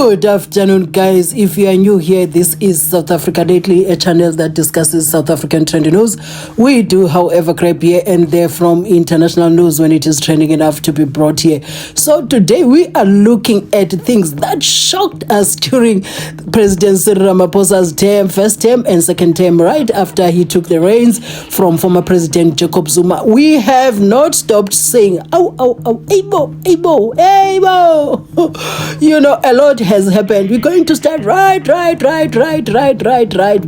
Good afternoon, guys. If you are new here, this is South Africa Lately, a channel that discusses South African trending news. We do, however, grab here and there from international news when it is trending enough to be brought here. So today we are looking at things that shocked us during President Cyril Ramaphosa's term, first term and second term, right after he took the reins from former President Jacob Zuma. We have not stopped saying, "Ow, ow, ow, Abo, Abo, Abo." You know, a lot has happened. We're going to start right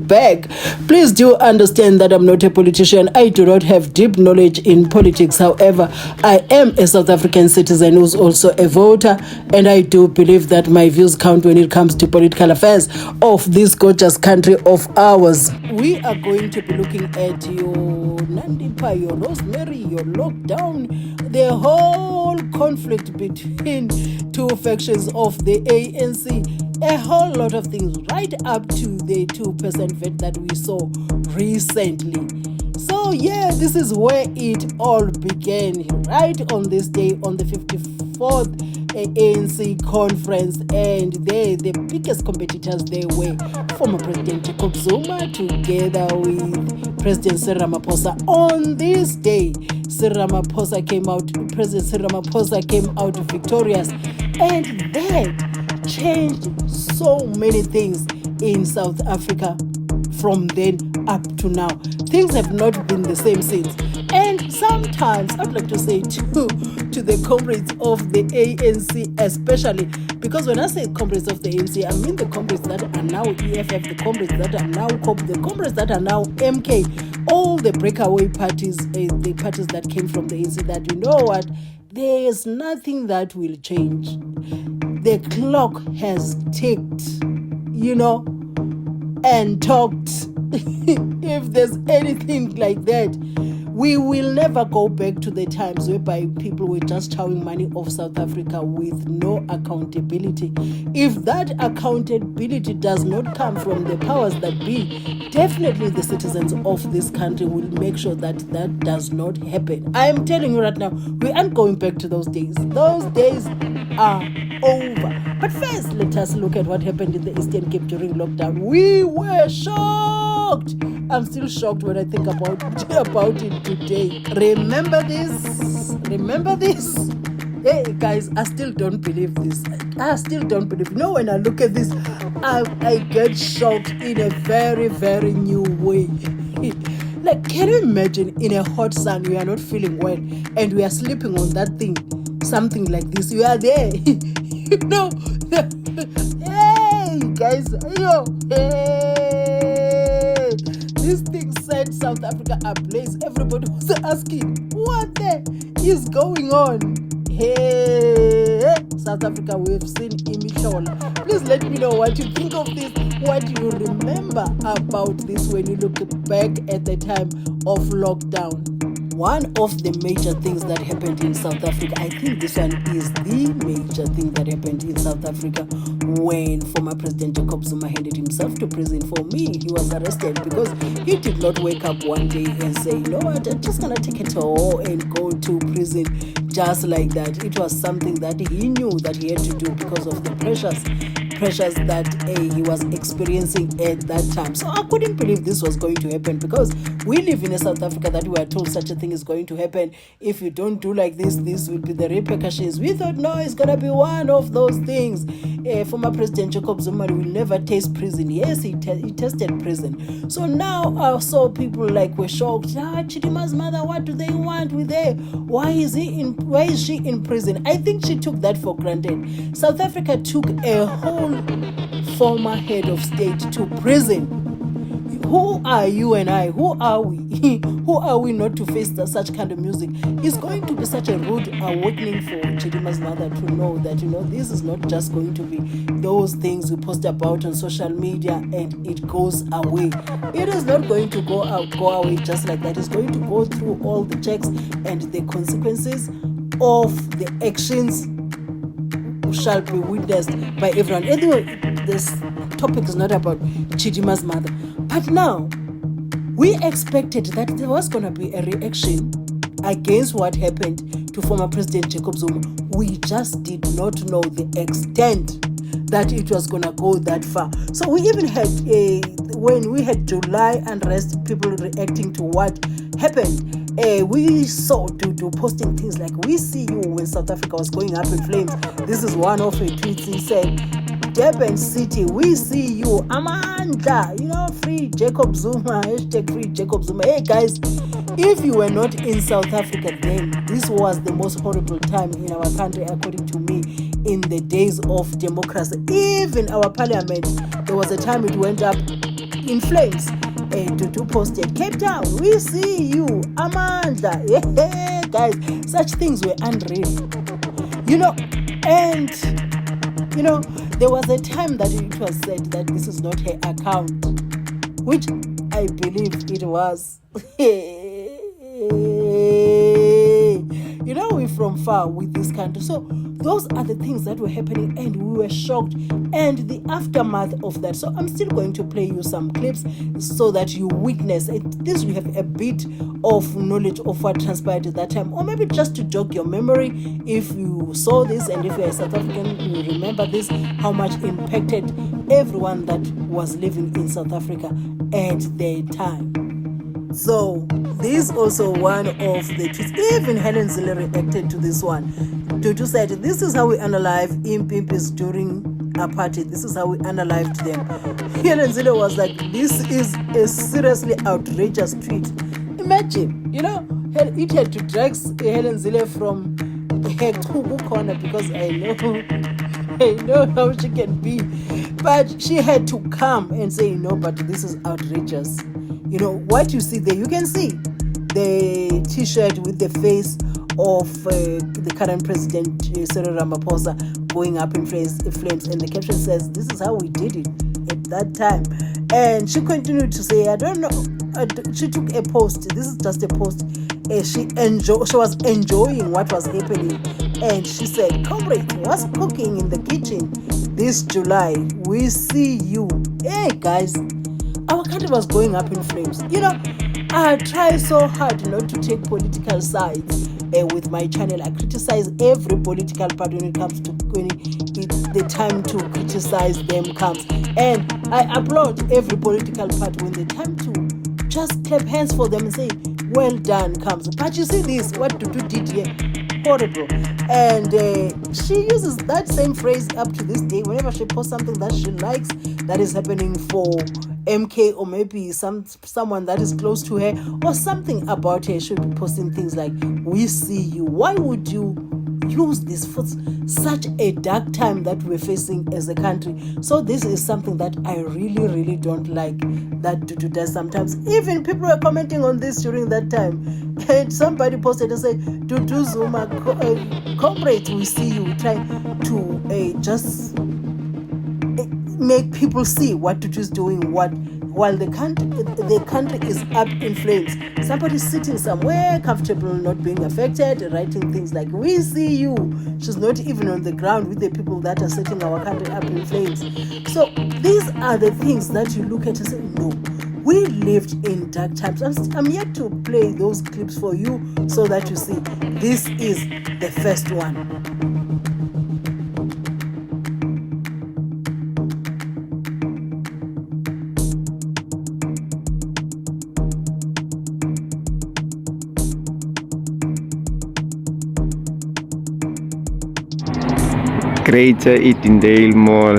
back. Please do understand that I'm not a politician. I do not have deep knowledge in politics. However, I am a South African citizen who's also a voter, and I do believe that my views count when it comes to political affairs of this gorgeous country of ours. We are going to be looking at your Nandipa, your Rosemary, your lockdown, the whole conflict between two factions of the ANC, a whole lot of things, right up to the 2% vet that we saw recently. So yeah, this is where it all began, right on this day, on the 54th ANC conference, and the biggest competitors there were former President Jacob Zuma together with President Cyril Ramaphosa. On this day, President Cyril Ramaphosa came out victorious, and that changed so many things in South Africa from then up to now. Things have not been the same since. And sometimes I'd like to say to the comrades of the ANC, especially, because when I say comrades of the ANC, I mean the comrades that are now EFF, the comrades that are now COP, the comrades that are now MK, all the breakaway parties, the parties that came from the ANC, that you know what, there is nothing that will change. The clock has ticked, you know, and talked. If there's anything like that, we will never go back to the times whereby people were just chowing money off South Africa with no accountability. If that accountability does not come from the powers that be, definitely the citizens of this country will make sure that that does not happen. I am telling you right now, we aren't going back to those days. Those days are over. But first, let us look at what happened in the Eastern Cape during lockdown. We were shocked. I'm still shocked when I think about it today. Remember this? Hey guys, I still don't believe this. You know, when I look at this, I get shocked in a very, very new way. Like, can you imagine in a hot sun, we are not feeling well, and we are sleeping on that thing, something like this. You are there. You know, hey guys, hey, this thing set South Africa ablaze. Everybody was asking, what the is going on? Hey, South Africa, we've seen Imishola. Please let me know what you think of this. What do you remember about this when you look back at the time of lockdown? One of the major things that happened in South Africa, I think this one is the major thing that happened in South Africa when former President Jacob Zuma handed himself to prison. For me, he was arrested because he did not wake up one day and say, you know what, I'm just going to take a tour and go to prison just like that. It was something that he knew that he had to do because of the pressures that he was experiencing at that time. So I couldn't believe this was going to happen, because we live in a South Africa that we are told such a thing is going to happen. If you don't do like this, this will be the repercussions. We thought, no, it's going to be one of those things. Former President Jacob Zuma will never taste prison. Yes, he tasted prison. So now I saw people like were shocked. Chidima's mother, what do they want with her? Why is she in prison? I think she took that for granted. South Africa took a whole former head of state to prison. Who are you and I? Who are we? Who are we not to face such kind of music? It's going to be such a rude awakening for Chidima's mother to know that, you know, this is not just going to be those things we post about on social media and it goes away. It is not going to go away just like that. It's going to go through all the checks, and the consequences of the actions shall be witnessed by everyone. Anyway, this topic is not about Chidima's mother. But now, we expected that there was going to be a reaction against what happened to former President Jacob Zuma. We just did not know the extent that it was gonna go that far. So we even had when we had July unrest, people reacting to what happened. We saw Dudu posting things like, "We see you," when South Africa was going up in flames. This is one of her tweets. He said, "Durban City, we see you. Amanda, free Jacob Zuma, hashtag free Jacob Zuma." Hey guys, if you were not in South Africa then, this was the most horrible time in our country, according to me, in the days of democracy. Even our parliament, there was a time it went up in flames. Dudu posted, "Cape Town, we see you. Amanda." Yeah, guys, such things were unreal. And there was a time that it was said that this is not her account, which I believe it was. We're from far with this country. So those are the things that were happening, and we were shocked, and the aftermath of that. So I'm still going to play you some clips so that you witness at least you have a bit of knowledge of what transpired at that time, or maybe just to jog your memory if you saw this, and if you're a South African, you remember this, how much impacted everyone that was living in South Africa at the time. So this is also one of the tweets. Even Helen Zille reacted to this one. Dudu said, "This is how we analyze impimpis during apartheid. This is how we analyzed them." Helen Zille was like, "This is a seriously outrageous tweet." Imagine, it had to drag Helen Zille from her Kubu corner, because I know how she can be. But she had to come and say, "No, but this is outrageous." What you see there, you can see the t-shirt with the face of the current president, Cyril Ramaphosa, going up in flames, and the caption says, "This is how we did it at that time." And she continued to say, I don't know, she took a post, this is just a post, she was enjoying what was happening, and she said, "Comrade, what's cooking in the kitchen this July? We see you." Hey guys, our country was going up in flames. I try so hard not to take political sides with my channel. I criticize every political party when it comes to the time to criticize them comes, and I applaud every political party when the time to just clap hands for them and say, "Well done" comes. But you see this, what Dudu did here, horrible. And she uses that same phrase up to this day whenever she posts something that she likes that is happening for MK, or maybe someone that is close to her, or something about her. She'll be posting things like, "We see you." Why would you use this for such a dark time that we're facing as a country? So this is something that I really, really don't like that Dudu does sometimes. Even people were commenting on this during that time, and somebody posted and said, "Dudu Zuma, comrades, we see you," trying to just make people see what Dudu is doing, while the country is up in flames. Somebody's sitting somewhere comfortable, not being affected, writing things like, "We see you." She's not even on the ground with the people that are setting our country up in flames. So these are the things that you look at and say, no, we lived in dark times. I'm yet to play those clips for you so that you see. This is the first one. Greater Edendale Mall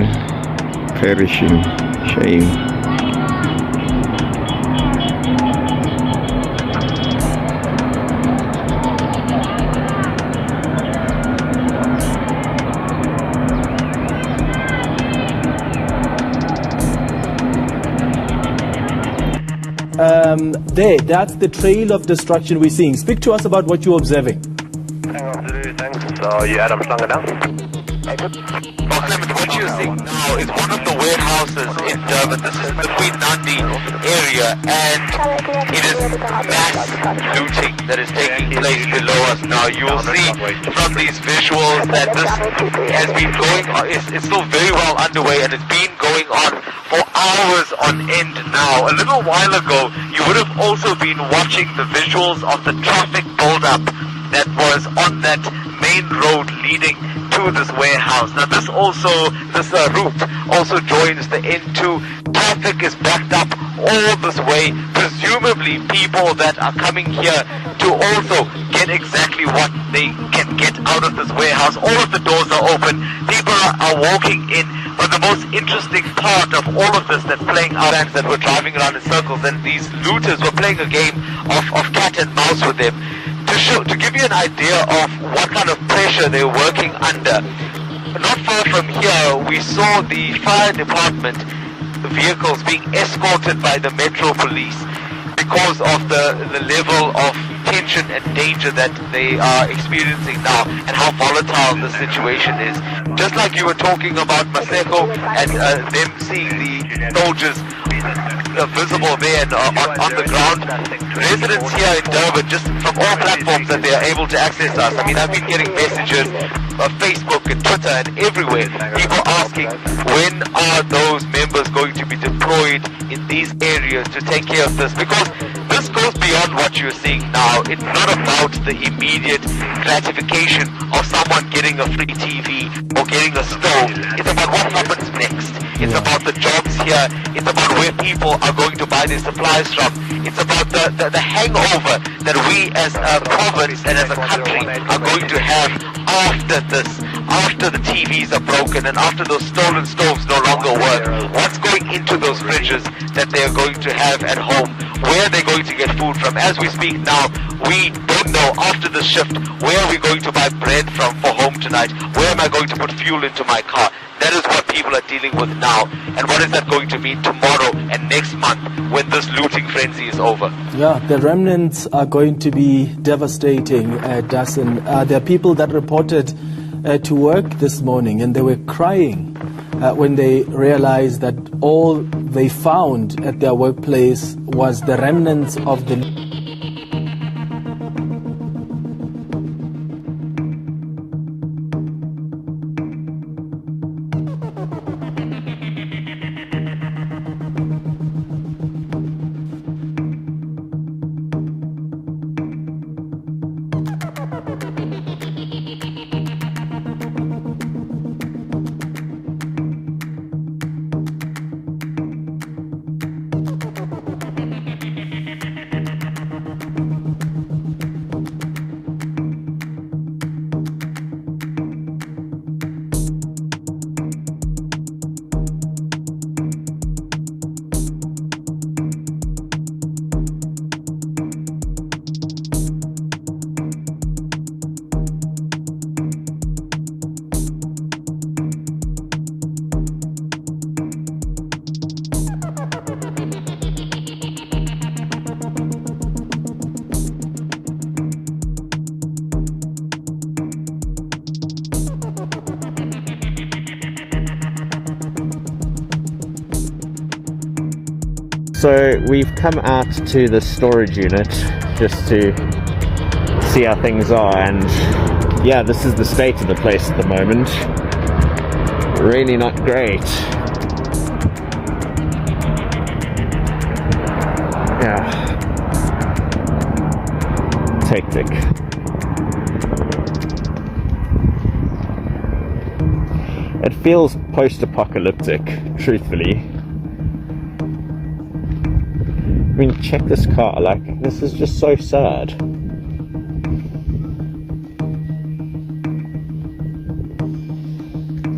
perishing. Shame. That's the trail of destruction we're seeing. Speak to us about what you're observing. Thanks. So you Adam Slanger now? What you're seeing now is one of the warehouses in Durban. This is the Queen Nandi area, and it is mass looting that is taking place below us now. You'll see from these visuals that this has been going on, it's still very well underway, and it's been going on for hours on end now. A little while ago, you would have also been watching the visuals of the traffic build-up that was on that main road leading into this warehouse. Now this route also joins the N2. Traffic is backed up all this way. Presumably people that are coming here to also get exactly what they can get out of this warehouse. All of the doors are open. People are walking in. But the most interesting part of all of this that's playing out, and that we're driving around in circles, and these looters were playing a game of cat and mouse with them. To give you an idea of what kind of pressure they're working under, not far from here we saw the fire department vehicles being escorted by the Metro Police because of the level of tension and danger that they are experiencing now and how volatile the situation is. Just like you were talking about Maseko and them seeing the soldiers visible there and on the ground, residents here in Durban, just from all platforms that they are able to access us. I mean, I've been getting messages on Facebook and Twitter and everywhere, people asking when are those members going to be deployed in these areas to take care of this, because this goes beyond what you're seeing now. It's not about the immediate gratification of someone getting a free TV or getting a stove. It's about what happens next. It's about the jobs here. It's about where people are going to buy their supplies from. It's about the hangover that we as a province and as a country are going to have after this, after the TVs are broken and after those stolen stoves no longer work. What's going into those fridges that they're going to have at home? Where are they going to get food from? As we speak now, we don't know after the shift, where are we going to buy bread from for home tonight? Where am I going to put fuel into my car? That is what people are dealing with now. And what is that going to mean tomorrow and next month when this looting frenzy is over? Yeah, the remnants are going to be devastating, Dassen. There are people that reported to work this morning and they were crying when they realized that all they found at their workplace was the remnants of the... So we've come out to the storage unit just to see how things are, and yeah, this is the state of the place at the moment. Really not great. Yeah. It's hectic. It feels post-apocalyptic, truthfully. I mean, check this car, like, this is just so sad.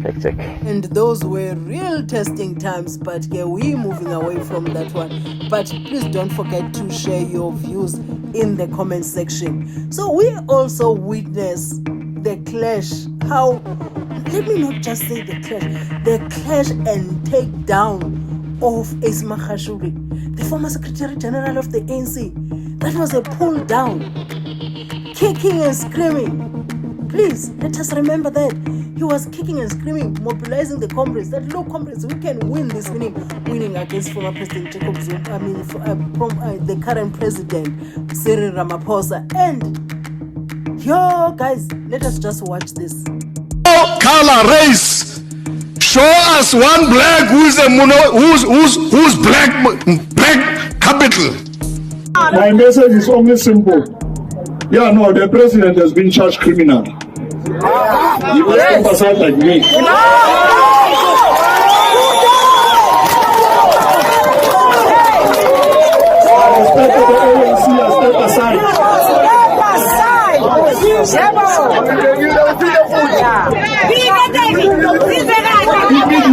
Hectic. And those were real testing times, but yeah, we're moving away from that one. But please don't forget to share your views in the comment section. So we also witness the clash, how, let me not just say the clash and take down of Eskom Khashuri, the former Secretary General of the ANC. That was a pull down, kicking and screaming. Please, let us remember that. He was kicking and screaming, mobilizing the comrades, that look, comrades, we can win this winning against former President Jacob Zuma, the current President, Cyril Ramaphosa. And, yo, guys, let us just watch this. Color, race. Show us one black who's black capital. My message is only simple. Yeah, no, the president has been charged criminal. You will step aside like me. I respect the ANC, I step aside.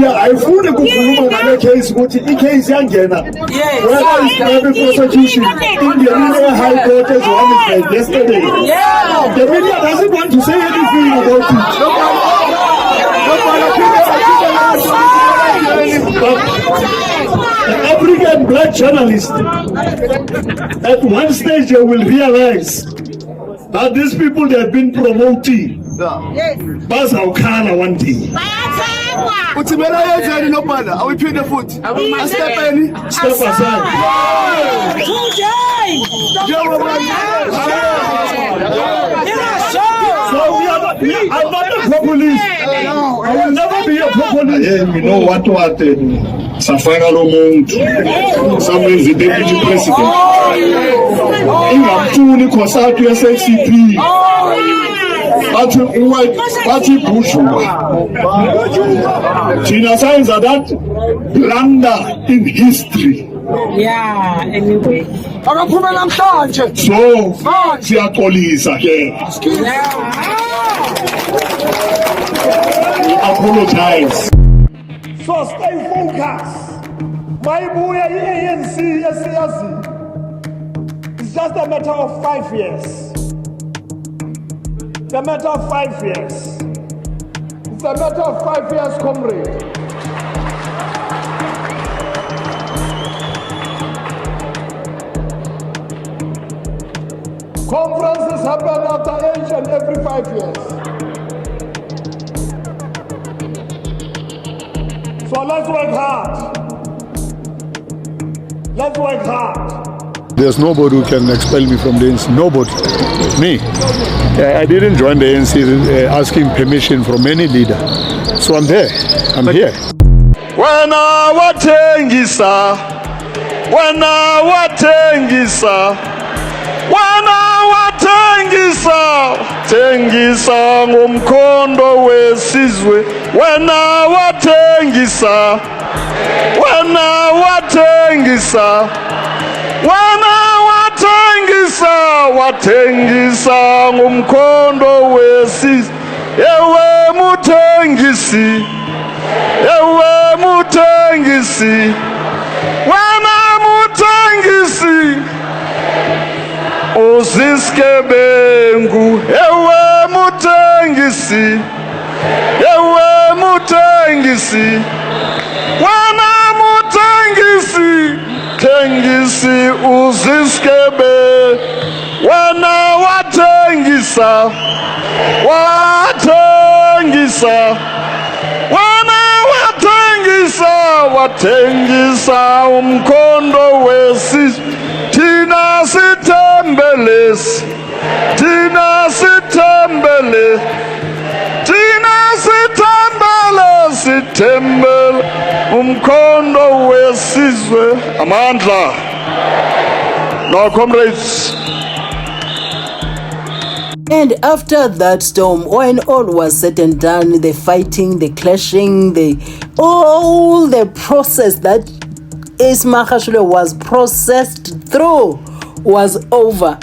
I fully conclude on the case, which in case Yangena, whether it's private prosecution, in the High Court as one is like yesterday. The media doesn't want to say anything about it. But the African black journalist, at one stage they will realize that these people they have been promoting. Bas Aukana one day. Are we paying the foot? Step aside. I'm not a populist. I will never be a populist. You know what Safara Lomonde, someone is the deputy president. In consult to SXCP. Party push. China signs are that blunder in history. Yeah, anyway. So, their colleagues are here. We apologize. So stay focused. My boy, ANC, it's just a matter of 5 years. It's a matter of 5 years. It's a matter of 5 years, comrade. Conferences happen after each and every 5 years. So let's work hard. Let's work hard. There's nobody who can expel me from the ANC. Nobody. Me. I didn't join the ANC asking permission from any leader. So I'm there. I'm here. When I watengisa, when I watengisa, when I watengisa, tengisa ngumkondo wesizwe. When I watengisa, when I watengisa, when I watengisa ngumkondo wesizwe. Ewe mutengisi, ewe mutengisi, wena mutengisi, uziskebengu. Ewe mutengisi, ewe mutengisi, wena mutengisi, tengisi uziskebe. Wena watengisa, watengisa, wena watengisa, watengisa umkondo wesizwe. Tina sitembelesi, tina sitembele, tina sitembele, sitembele umkondo wesizwe. Amandla. Now, comrades. And after that storm, when all was said and done, the fighting, the clashing, all the process that Ismakhashule was processed through was over.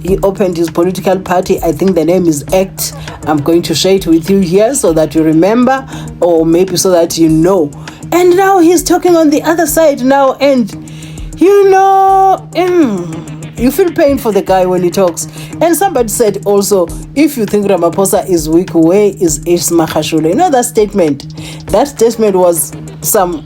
He opened his political party. I think the name is ACT. I'm going to share it with you here so that you remember, or maybe so that you know. And now he's talking on the other side now, and you know, you feel pain for the guy when he talks. And somebody said also, if you think Ramaphosa is weak, where is Ismakhashule? You know that statement? That statement was some...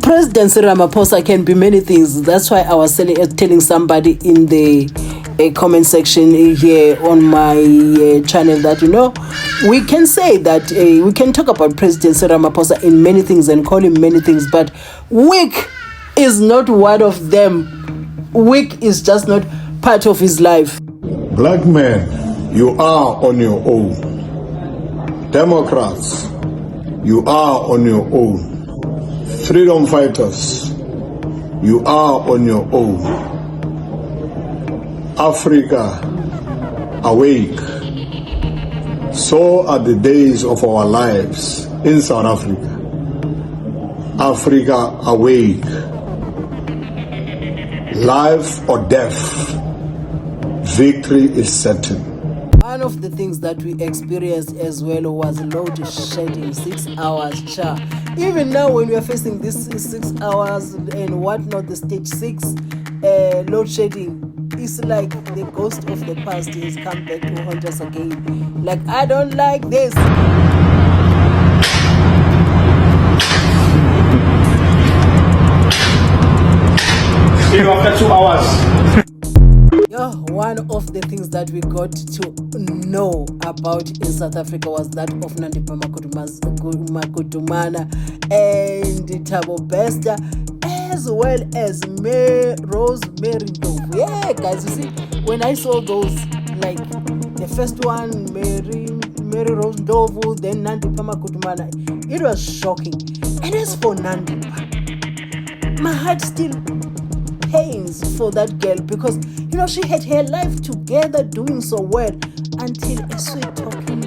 President Ramaphosa can be many things. That's why I was telling somebody in the comment section here on my channel that, you know, we can say that we can talk about President Ramaphosa in many things and call him many things, but weak is not one of them. Weak is just not part of his life. Black men, you are on your own. Democrats, you are on your own. Freedom fighters, you are on your own. Africa, awake, so are the days of our lives in South Africa. Africa awake. Life or death, victory is certain. One of the things that we experienced as well was load shedding, 6 hours. Even now, when we are facing this 6 hours and whatnot, the stage 6 load shedding, it's like the ghost of the past has come back to haunt us again. Like, I don't like this. After 2 hours. One of the things that we got to know about in South Africa was that of Nandipha Makutumana and Thabo Bester, as well as Rosemary Ndlovu. Yeah, guys, you see, when I saw those, like the first one, Mary Rose Ndlovu, then Nandipha Makutumana, it was shocking. And as for Nandipha, my heart still pains for that girl, because you know she had her life together doing so well until a sweet talking,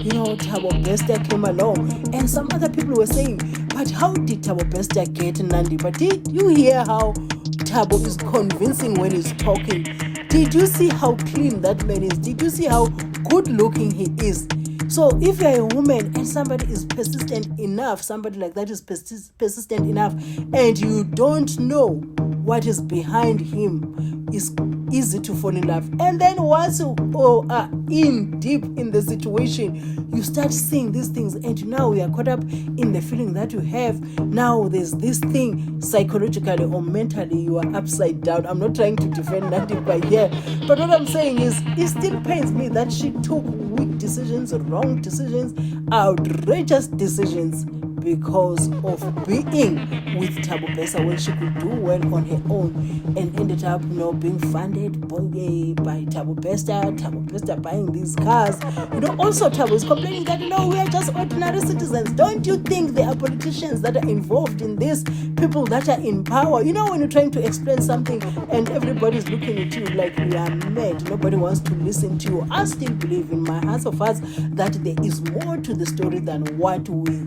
you know, Thabo Bester came along, and some other people were saying, but how did Thabo Bester get Nandi? But did you hear how Thabo is convincing when he's talking? Did you see how clean that man is? Did you see how good looking he is? So if you're a woman and somebody is persistent enough, somebody like that is persistent enough, and you don't know what is behind him, it's easy to fall in love. And then once you are in deep in the situation, you start seeing these things, and now you are caught up in the feeling that you have. Now there's this thing psychologically or mentally, you are upside down. I'm not trying to defend Nandipha here, but what I'm saying is, it still pains me that she took weak decisions, wrong decisions, outrageous decisions, because of being with Thabo Bester when she could do well on her own, and ended up, you know, being funded by Thabo Bester buying these cars. You know, also Thabo is complaining that, you know, we are just ordinary citizens. Don't you think there are politicians that are involved in this, people that are in power? You know, when you're trying to explain something and everybody's looking at you like we are mad, nobody wants to listen to you. I still believe in my heart of hearts that there is more to the story than what we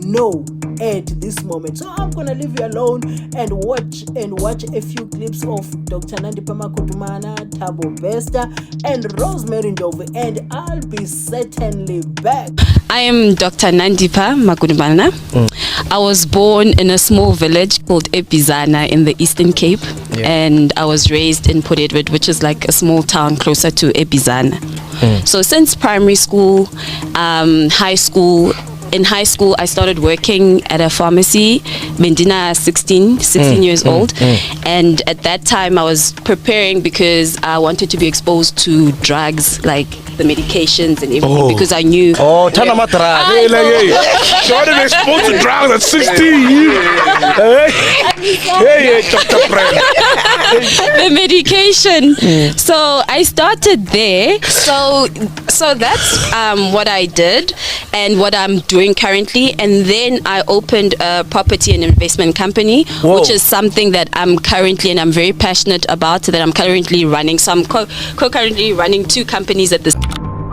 know at this moment. So I'm gonna leave you alone and watch a few clips of Dr. Nandipha Makutumana, Thabo Bester, and Rosemary Ndlovu, and I'll be certainly back. I am Dr. Nandipha Makutumana. I was born in a small village called Ebizana in the Eastern Cape, and I was raised in Port Edward, which is like a small town closer to Ebizana. So since primary school, high school, in high school, I started working at a pharmacy. Mendina, 16 years old. And at that time, I was preparing because I wanted to be exposed to drugs, like the medications and everything, because I knew. Oh, Tana Matara. She wanted exposed to drugs at 16. The medication. So I started there. So that's what I did and what I'm doing currently. And then I opened a property and investment company, which is something that I'm currently, and I'm very passionate about, that I'm currently running. So I'm currently running 2 companies at this.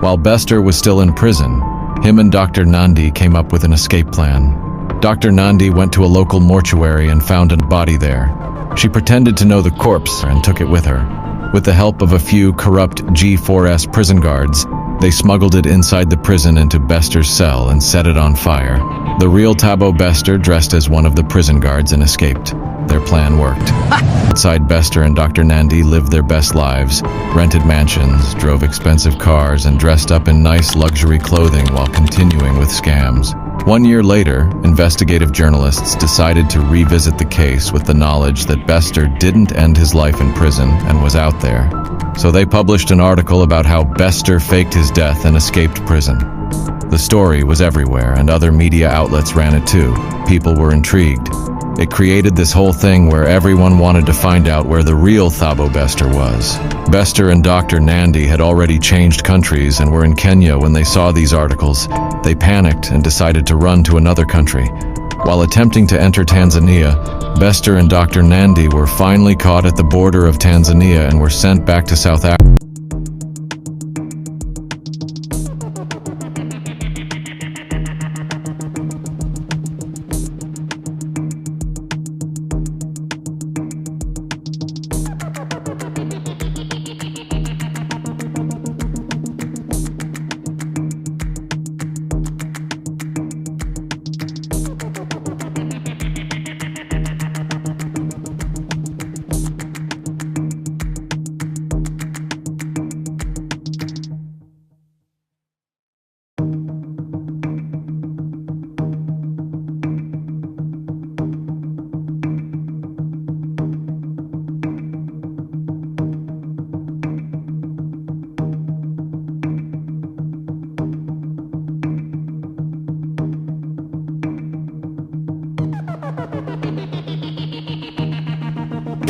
While Bester was still in prison, him and Dr. Nandi came up with an escape plan. Dr. Nandi went to a local mortuary and found a body there. She pretended to know the corpse and took it with her. With the help of a few corrupt G4S prison guards, they smuggled it inside the prison into Bester's cell and set it on fire. The real Thabo Bester dressed as one of the prison guards and escaped. Their plan worked. Outside, Bester and Dr. Nandi lived their best lives, rented mansions, drove expensive cars, and dressed up in nice luxury clothing while continuing with scams. 1 year later, investigative journalists decided to revisit the case with the knowledge that Bester didn't end his life in prison and was out there. So they published an article about how Bester faked his death and escaped prison. The story was everywhere, and other media outlets ran it too. People were intrigued. It created this whole thing where everyone wanted to find out where the real Thabo Bester was. Bester and Dr. Nandi had already changed countries and were in Kenya when they saw these articles. They panicked and decided to run to another country. While attempting to enter Tanzania, Bester and Dr. Nandi were finally caught at the border of Tanzania and were sent back to South Africa.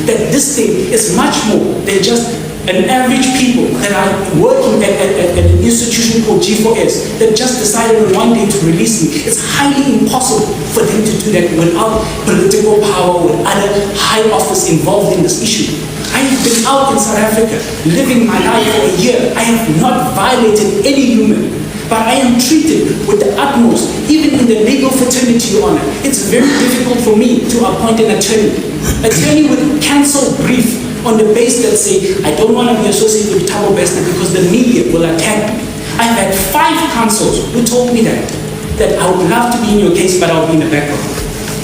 that this thing is much more than just an average people that are working at an institution called G4S that just decided on one day to release me. It's highly impossible for them to do that without political power or other high office involved in this issue. I have been out in South Africa, living my life for a year. I have not violated any human, but I am treated with the utmost, even in the legal fraternity, Your Honor. It's very difficult for me to appoint an attorney. Attorney would cancel brief on the base that say, I don't want to be associated with Thabo Bester because the media will attack me. I've had 5 counsels who told me that I would love to be in your case, but I'll be in the background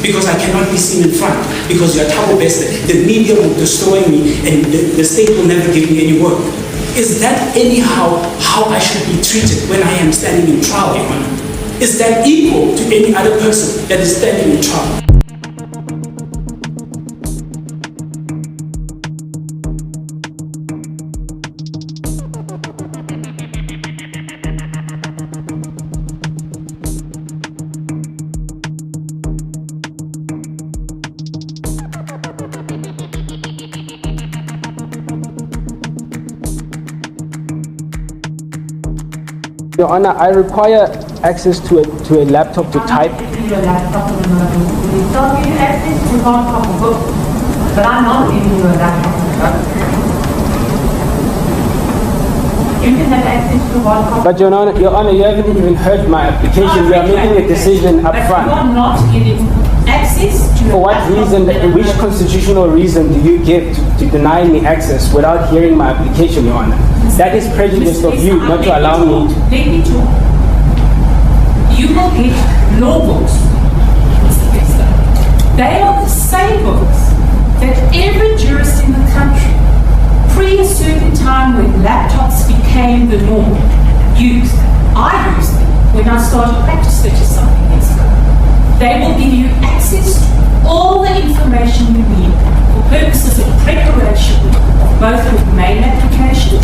because I cannot be seen in front because you're Thabo Bester. The media will destroy me and the state will never give me any work. Is that anyhow how I should be treated when I am standing in trial, Your Honor? Is that equal to any other person that is standing in trial? Your Honor, I require access to a laptop to type. Your laptop and you tell me access to one of a book, but I'm not giving you a laptop. You can have access to one copy. But Your Honor, you haven't even heard my application. You are making a decision up front. But you are not giving access to. For what reason, which constitutional reason do you give to deny me access without hearing my application, Your Honor? That is prejudice of you not to allow me to. Let me talk. You will get law books, Mr. Bester. They are the same books that every jurist in the country, pre a certain time when laptops became the norm, used. I used them when I started practice 30-something years ago. They will give you access to all the information you need for purposes of preparation, both with main application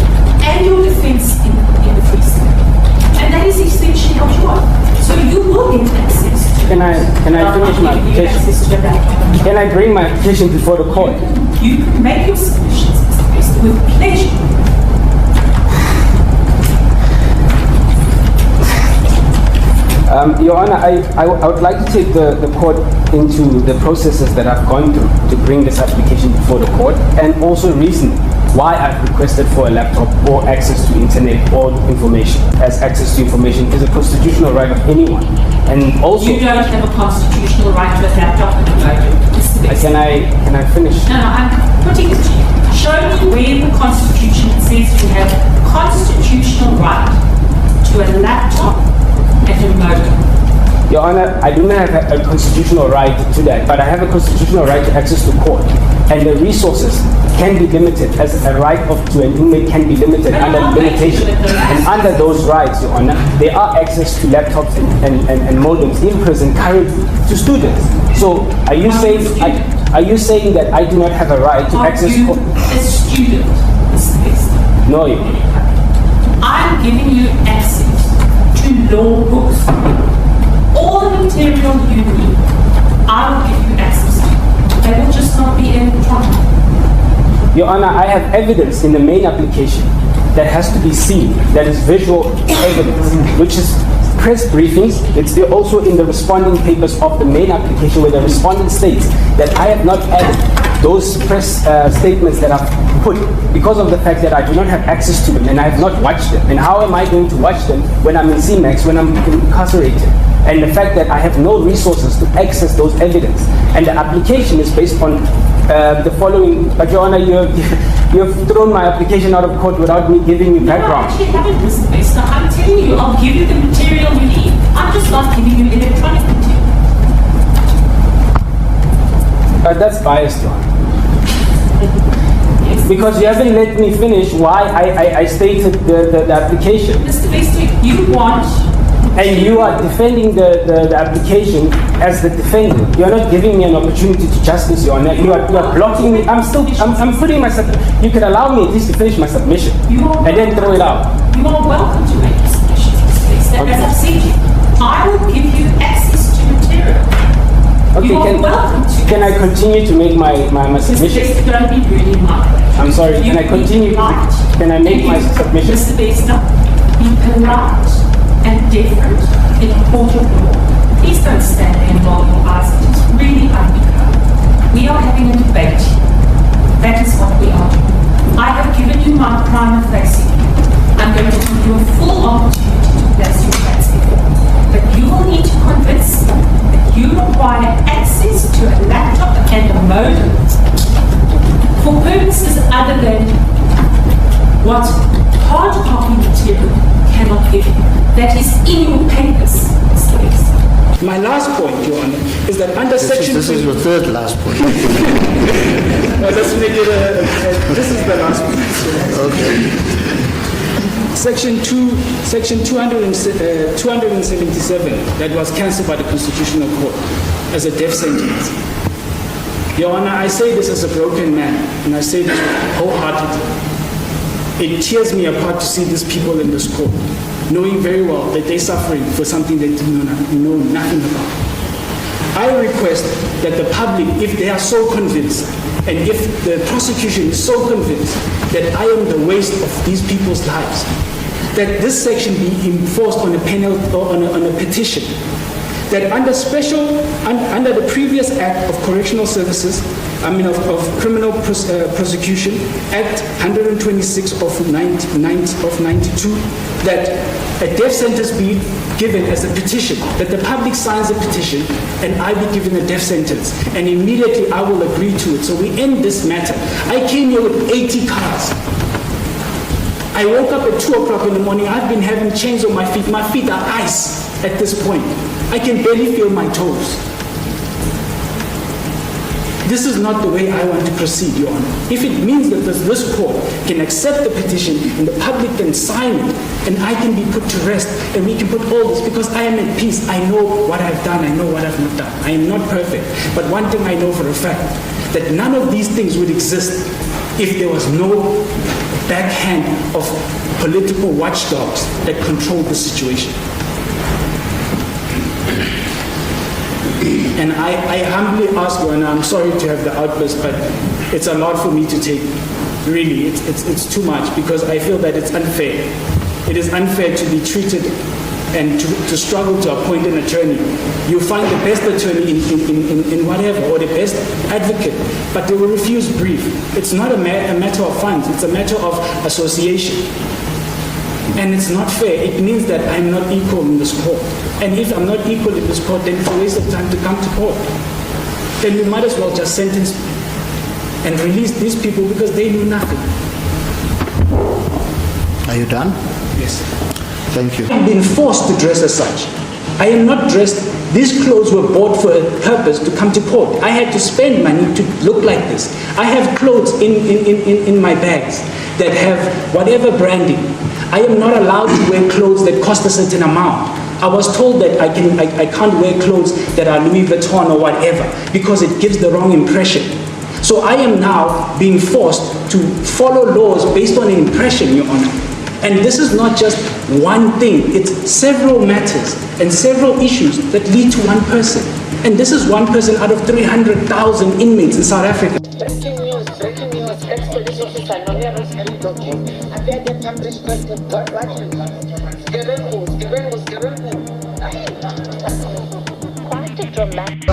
and your defense in the free state. And that is essentially what you want. So you will get access to. Can I finish my application? Can I bring my application before the court? You can make your submissions, Mr. Bester, with pleasure. Your Honor, I would like to take the court into the processes that I've gone through to bring this application before the court, and also reason why I've requested for a laptop or access to internet or information, as access to information is a constitutional right of anyone. And also, you don't have a constitutional right to a laptop at the moment. Can I finish? No, I'm putting it to you. Show me where in the Constitution it says you have a constitutional right to a laptop and a modem. Your Honor, I do not have a constitutional right to that, but I have a constitutional right to access to court. And the resources can be limited, as a right to an inmate can be limited under limitation. And under those rights, Your Honor, there are access to laptops and modems in prison currently to students. So are you saying that I do not have a right to access court? A student, Mr. Bester. No, Your Honor. I'm giving you access to law books. All the material you need, I will give you access to. They will just not be electronic. Your Honor, I have evidence in the main application that has to be seen, that is visual evidence, which is press briefings. It's also in the responding papers of the main application where the respondent states that I have not added those press statements that I've put because of the fact that I do not have access to them and I have not watched them. And how am I going to watch them when I'm in CMAX, when I'm incarcerated? And the fact that I have no resources to access those evidence. And the application is based on the following. But Your Honor, you have thrown my application out of court without me giving you background. No, I actually haven't, Mr. Bester. I'm telling you, I'll give you the material you need. I'm just not giving you electronic material. That's biased, Your Honor. Because you haven't let me finish why I stated the application. Mr. Bester, you want... And you are defending the application as the defendant. You are not giving me an opportunity to justice, Your Honor. You are blocking me. I'm putting my submission. You can allow me at least to finish my submission and then throw it out. You are welcome to make your submissions, Mr. Bester. Okay. As I've said to you, I will give you access to material. Okay, you are welcome to. Can I continue to make my submission? Don't be really mad. I'm sorry, can I continue? Can I make my submission? Mr. Bester, be polite and different in a court of law. Please don't stand there and roll your eyes. It's really unfair. We are having a debate. That is what we are doing. I have given you my prima facie. I'm going to give you a full opportunity to place your case before. But you will need to convince them that you require access to a laptop and a modem for purposes other than what hard copy material cannot give you. That is in your papers, Mr. Bester. My last point, Your Honor, is that under section... This is your third last point. Let's make it this is the last point. Okay. Section 277 that was cancelled by the Constitutional Court as a death sentence. Your Honor, I say this as a broken man, and I say this wholeheartedly. It tears me apart to see these people in this court, knowing very well that they're suffering for something they do know nothing about. I request that the public, if they are so convinced, and if the prosecution is so convinced that I am the waste of these people's lives, that this section be enforced on a penalty or on a petition. That under the previous Act of Correctional Services, of Criminal Prosecution, Act 126 of 92, that a death sentence be given as a petition, that the public signs a petition and I be given a death sentence, and immediately I will agree to it. So we end this matter. I came here with 80 cars. I woke up at 2 o'clock in the morning. I've been having chains on my feet. My feet are ice at this point. I can barely feel my toes. This is not the way I want to proceed, Your Honor. If it means that this court can accept the petition and the public can sign it, and I can be put to rest, and we can put all this, because I am at peace. I know what I've done. I know what I've not done. I am not perfect. But one thing I know for a fact, that none of these things would exist if there was no backhand of political watchdogs that control the situation. And I humbly ask you, and I'm sorry to have the outburst, but it's a lot for me to take. Really, it's too much, because I feel that it's unfair. It is unfair to be treated and to struggle to appoint an attorney. You find the best attorney in whatever, or the best advocate, but they will refuse brief. It's not a matter of funds, it's a matter of association. And it's not fair. It means that I'm not equal in this court. And if I'm not equal in this court, then it's a waste of time to come to court. Then we might as well just sentence and release these people because they knew nothing. Are you done? Yes. Thank you. I've been forced to dress as such. I am not dressed. These clothes were bought for a purpose to come to court. I had to spend money to look like this. I have clothes in my bags that have whatever branding. I am not allowed to wear clothes that cost a certain amount. I was told that I can't wear clothes that are Louis Vuitton or whatever because it gives the wrong impression. So I am now being forced to follow laws based on an impression, Your Honor. And this is not just one thing, it's several matters and several issues that lead to one person. And this is one person out of 300,000 inmates in South Africa. Breaking news, ex-police officer, appeared at Cambridge Court with God watching. Skirrengo. Quite a dramatic.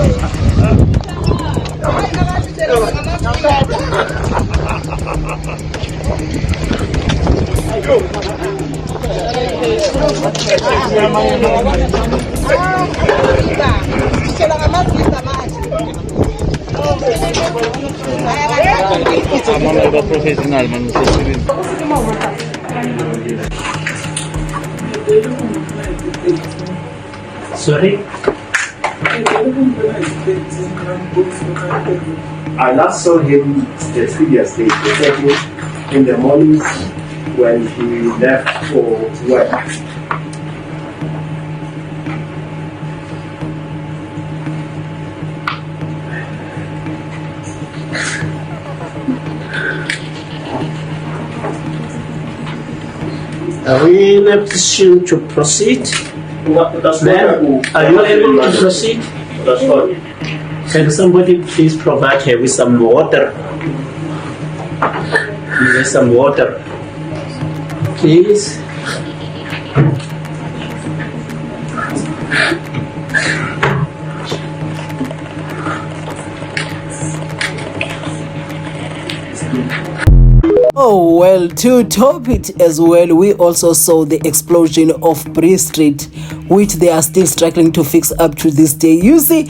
Sorry? I last saw him the previous day, in the morning when he left for work. Are we in a position to proceed? Are you able to proceed? That's fine. Can somebody please provide her with some water? With some water, please. Oh, well, to top it as well, we also saw the explosion of Bree Street, which they are still struggling to fix up to this day. You see,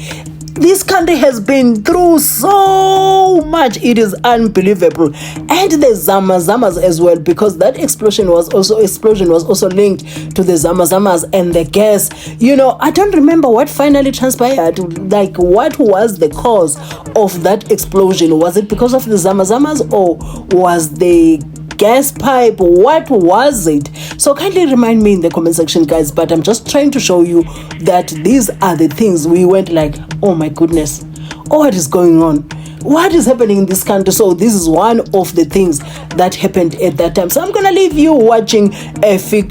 this country has been through so much, it is unbelievable. And the Zamazamas as well, because that explosion was also linked to the Zamazamas and the gas. You know, I don't remember what finally transpired. Like, what was the cause of that explosion? Was it because of the Zamazamas, or was the gas pipe? What was it? So kindly remind me in the comment section, guys. But I'm just trying to show you that these are the things we went like, oh my goodness, oh, what is going on? What is happening in this country? So this is one of the things that happened at that time. So I'm gonna leave you watching a few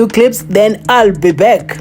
clips, then I'll be back.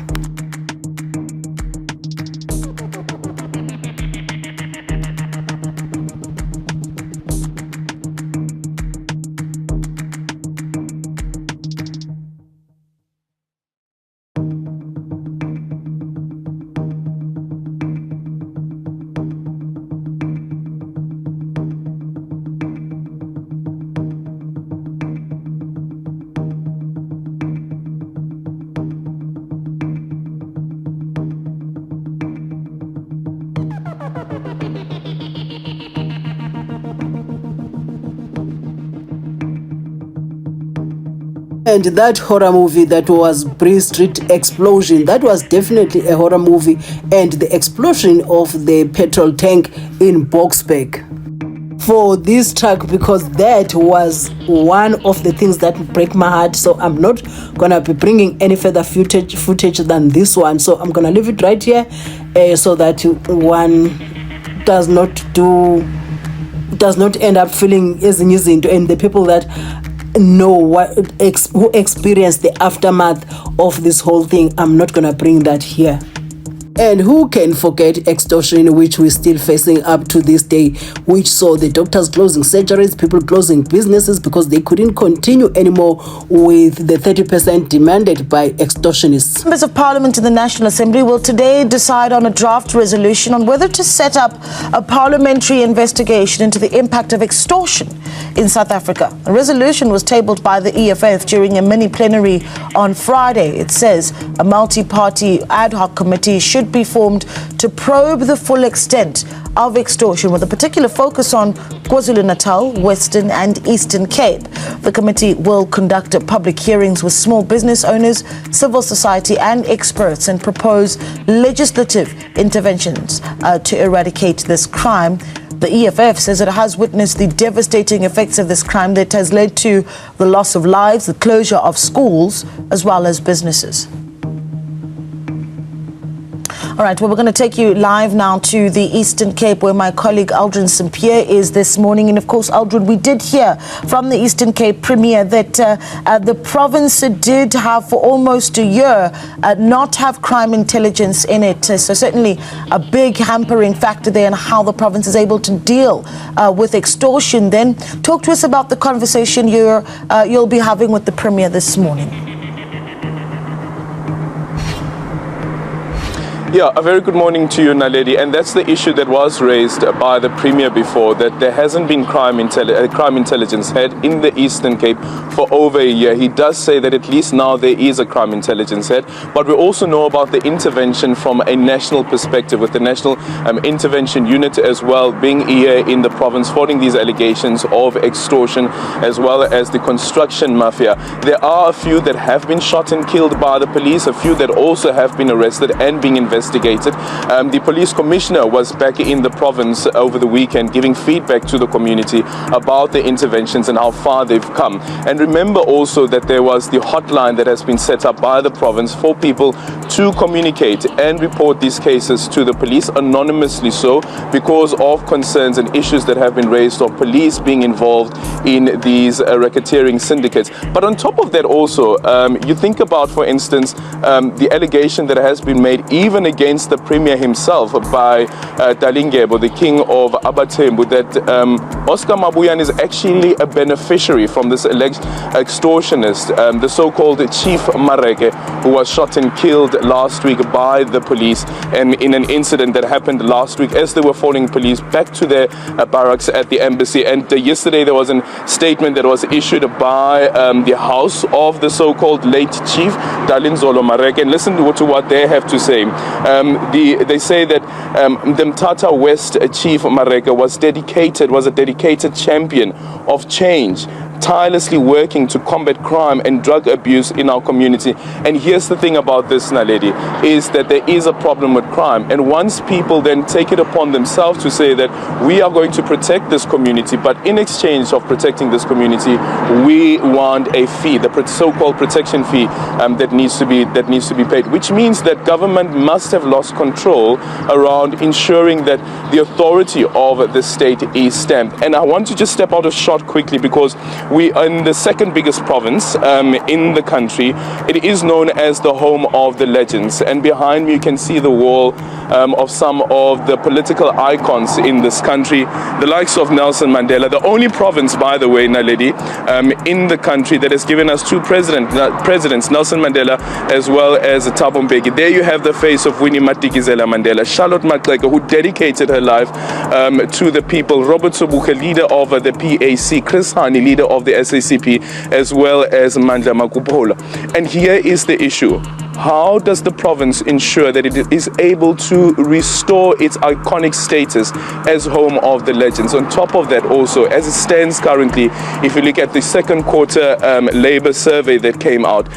And that horror movie that was Bree Street Explosion, that was definitely a horror movie. And the explosion of the petrol tank in Boksburg for this truck, because that was one of the things that break my heart. So I'm not gonna be bringing any further footage than this one. So I'm gonna leave it right here, so that one does not end up feeling as easy, and the people that know who experienced the aftermath of this whole thing, I'm not gonna bring that here. And who can forget extortion, which we're still facing up to this day, which saw the doctors closing surgeries, people closing businesses because they couldn't continue anymore with the 30% demanded by extortionists. Members of Parliament in the National Assembly will today decide on a draft resolution on whether to set up a parliamentary investigation into the impact of extortion in South Africa. A resolution was tabled by the EFF during a mini plenary on Friday. It says a multi-party ad hoc committee should be formed to probe the full extent of extortion, with a particular focus on KwaZulu-Natal, Western and Eastern Cape. The committee will conduct public hearings with small business owners, civil society and experts, and propose legislative interventions to eradicate this crime. The EFF says it has witnessed the devastating effects of this crime that has led to the loss of lives, the closure of schools, as well as businesses. All right, well, we're going to take you live now to the Eastern Cape, where my colleague Aldrin St. Pierre is this morning. And of course, Aldrin, we did hear from the Eastern Cape Premier that the province did have for almost a year not have crime intelligence in it. So certainly a big hampering factor there in how the province is able to deal with extortion. Then talk to us about the conversation you'll be having with the Premier this morning. Yeah, a very good morning to you, Naledi. And that's the issue that was raised by the Premier before, that there hasn't been crime intelligence head in the Eastern Cape for over a year. He does say that at least now there is a crime intelligence head, but we also know about the intervention from a national perspective, with the National Intervention Unit as well being here in the province, following these allegations of extortion, as well as the construction mafia. There are a few that have been shot and killed by the police, a few that also have been arrested and being investigated. The police commissioner was back in the province over the weekend giving feedback to the community about the interventions and how far they've come. And remember also that there was the hotline that has been set up by the province for people to communicate and report these cases to the police, anonymously so, because of concerns and issues that have been raised of police being involved in these racketeering syndicates. But on top of that also, you think about, for instance, the allegation that has been made even against the Premier himself by Dalingebo, the king of Abatembu, that Oscar Mabuyane is actually a beneficiary from this extortionist, the so-called Chief Mareke, who was shot and killed last week by the police and in an incident that happened last week as they were following police back to their barracks at the embassy. And yesterday there was a statement that was issued by the house of the so-called late Chief Dalinzolo Mareke, and listen to what they have to say. They say that the Mthatha West Chief Mareke was a dedicated champion of change, tirelessly working to combat crime and drug abuse in our community. And here's the thing about this, Naledi, is that there is a problem with crime. And once people then take it upon themselves to say that we are going to protect this community, but in exchange of protecting this community, we want a fee, the so-called protection fee that needs to be paid, which means that government must have lost control around ensuring that the authority of the state is stamped. And I want to just step out of shot quickly because we are in the second biggest province in the country. It is known as the home of the legends, and behind me you can see the wall of some of the political icons in this country, the likes of Nelson Mandela, the only province, by the way, Naledi, in the country that has given us two presidents, Nelson Mandela as well as Thabo Mbeki. There you have the face of Winnie Madikizela Mandela, Charlotte Maxeke, who dedicated her life to the people, Robert Sobukwe, leader of the PAC, Chris Hani, leader of the SACP, as well as Mandla Makupola. And here is the issue. How does the province ensure that it is able to restore its iconic status as home of the legends? On top of that also, as it stands currently, if you look at the second quarter labor survey that came out,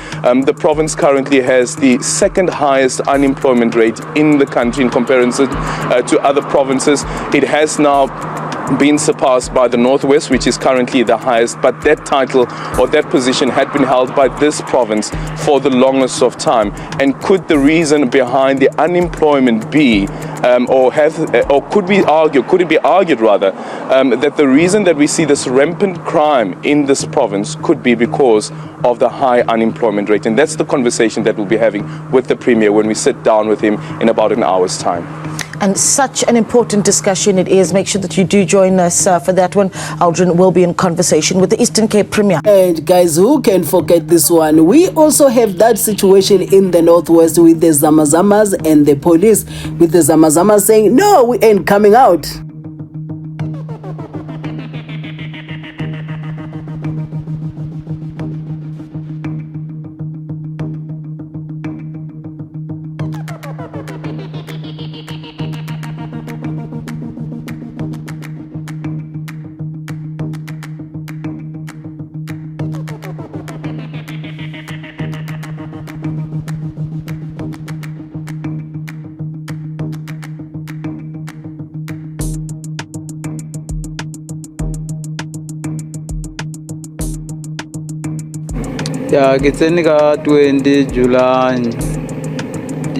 the province currently has the second highest unemployment rate in the country in comparison to other provinces. It has now been surpassed by the Northwest, which is currently the highest, but that title or that position had been held by this province for the longest of time. And could the reason behind the unemployment be, could it be argued rather, that the reason that we see this rampant crime in this province could be because of the high unemployment rate? And that's the conversation that we'll be having with the Premier when we sit down with him in about an hour's time. And such an important discussion it is. Make sure that you do join us for that one. Aldrin will be in conversation with the Eastern Cape Premier. And guys, who can forget this one? We also have that situation in the Northwest with the Zamazamas and the police, with the Zamazamas saying, no, we ain't coming out. Ya kitseni ka 20 July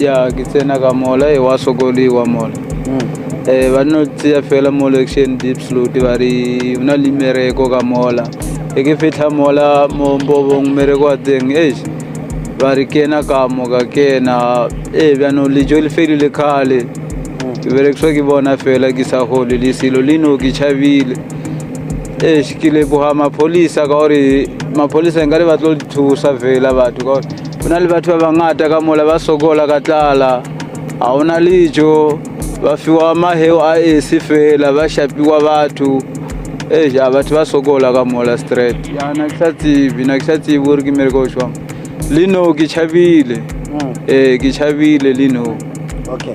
ya kitsena ka mola e wa sokoliwa mola ba no tsia fela mo election deep slow di bari una limereko ka mola e ke fitla mola mo mbobong mereko ateng bari kena ka mo ka kena ba no le joli feli le khale bere kswa ki bona fela ki sa hole le silo lino ki chavile kile buhama police ka ori mapolisa ngale ba tlo thusa vela batho ka bona le batho ba bangata ka mola ba sokola ka tlala a ona lijo ba fiwa maheo a esifela ba shapiwa batho batho ba sokola ka mola straight ya na ksati buri ki mere ko shwa lino ki chavile ki chavile lino. Okay.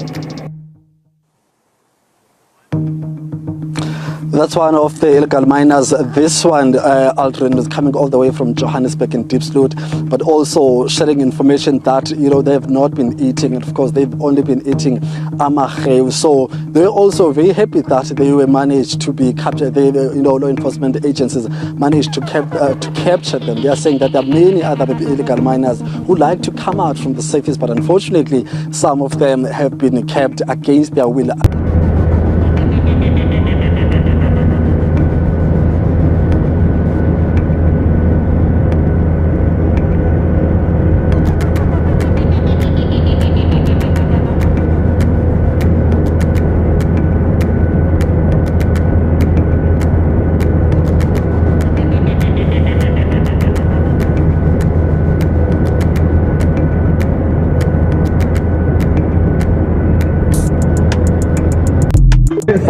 That's one of the illegal miners. This one, Aldrin, is coming all the way from Johannesburg in Diepsloot, but also sharing information that, they have not been eating. And of course, they've only been eating amahew. So they're also very happy that they were managed to be captured. Law enforcement agencies managed to capture them. They are saying that there are many other illegal miners who like to come out from the surface, but unfortunately, some of them have been kept against their will.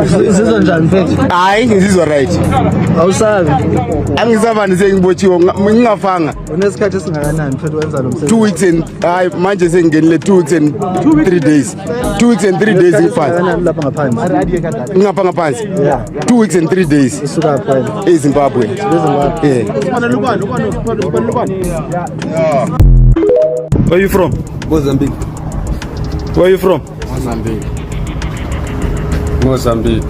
Izizwa njani mfethu? Hayi ngizizwa right. Awusabi. Angisavani sengibotshiwe ngingafanga. Unesikhathi esingakanani mfethu wenza lo msebenzi? 2 weeks and hayi manje sengingenile 2 weeks and 3 days. 2 weeks and 3 days ngiphansi. Lapha ngaphansi. Ngapha ngaphansi. 2 weeks and 3 days. Usuka phela. eZimbabwe. Where are you from? Mozambique. Where are you from? Mozambique. Mozambique.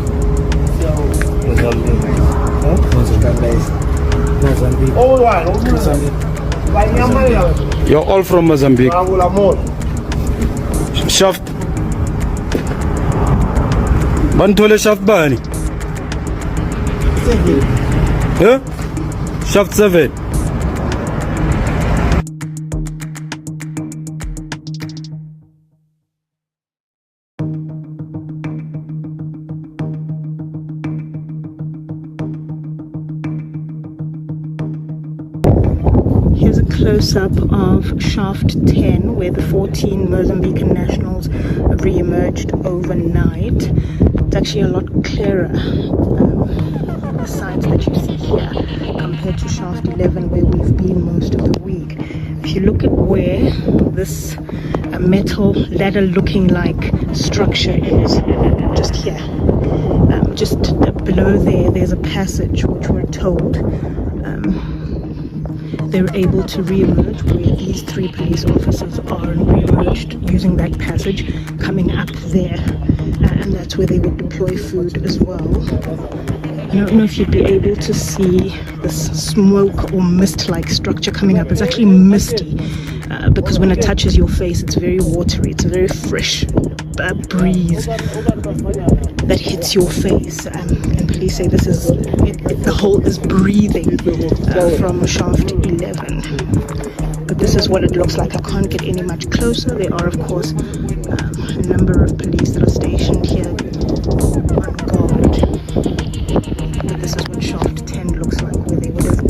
You're all from Mozambique. Shaft. Bantole shaft bani? Huh? Shaft 7. Here's a close-up of Shaft 10, where the 14 Mozambican nationals have re-emerged overnight. It's actually a lot clearer, the sites that you see here, compared to Shaft 11, where we've been most of the week. If you look at where this metal ladder-looking like structure is, just here, just below there's a passage which we're told they were able to re-emerge, where these 3 police officers are, and re-emerged using that passage coming up there, and that's where they would deploy food as well. I don't know if you'd be able to see this smoke or mist-like structure coming up. It's actually misty because when it touches your face, it's very watery. It's a very fresh breeze that hits your face, and police say this is the whole is breathing from Shaft 11. But this is what it looks like. I can't get any much closer. There are, of course, a number of police that are stationed here on guard. But this is what Shaft 10 looks like, where they would have.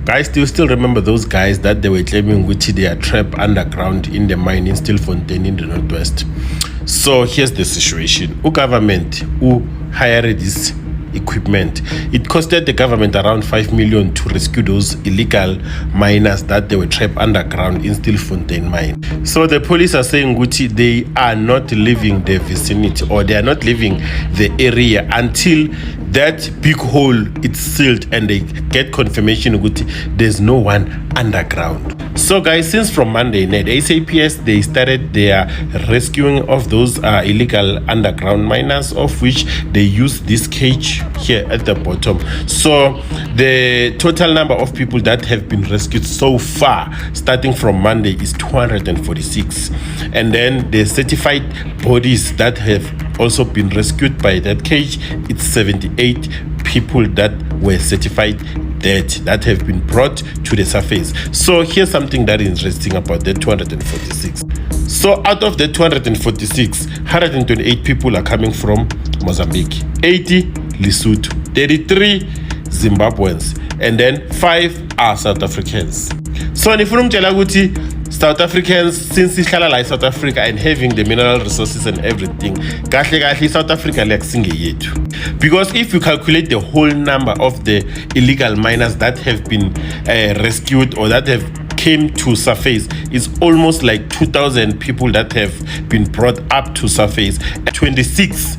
Guys, do you still remember those guys that they were claiming which they are trapped underground in the mine in Stilfontein in the northwest? So here's the situation. Government who hired this equipment, it costed the government around 5 million to rescue those illegal miners that they were trapped underground in Stilfontein mine. So the police are saying Gucci, they are not leaving the vicinity, or they are not leaving the area until that big hole is sealed and they get confirmation Gucci, there's no one underground. So guys, since from Monday night, SAPS, they started their rescuing of those illegal underground miners, of which they use this cage here at the bottom. So the total number of people that have been rescued so far, starting from Monday, is 246. And then the certified bodies that have also been rescued by that cage, it's 78 people that were certified dead that have been brought to the surface. So here's something that is interesting about the 246. So out of the 246, 128 people are coming from Mozambique, 80 Lesotho, 33 Zimbabweans, and then 5 are South Africans. So nifuna umtshela ukuthi South Africans, since ihlala la South Africa and having the mineral resources and everything, kahle South Africa lekusinge yethu. Because if you calculate the whole number of the illegal miners that have been rescued or that have came to surface, it's almost like 2,000 people that have been brought up to surface. 26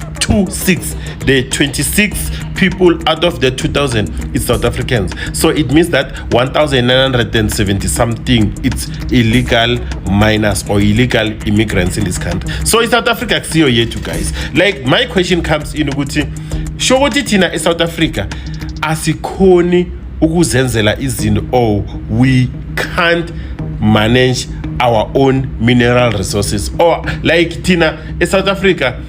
the 26 people out of the 2,000 is South Africans. So it means that 1,970 something it's illegal miners or illegal immigrants in this country. So in South Africa, see you too, guys. Like my question comes in ukuthi show what it in South Africa asikhoni ukuzenzela izinto, or we can't manage our own mineral resources. Or like Tina, in South Africa,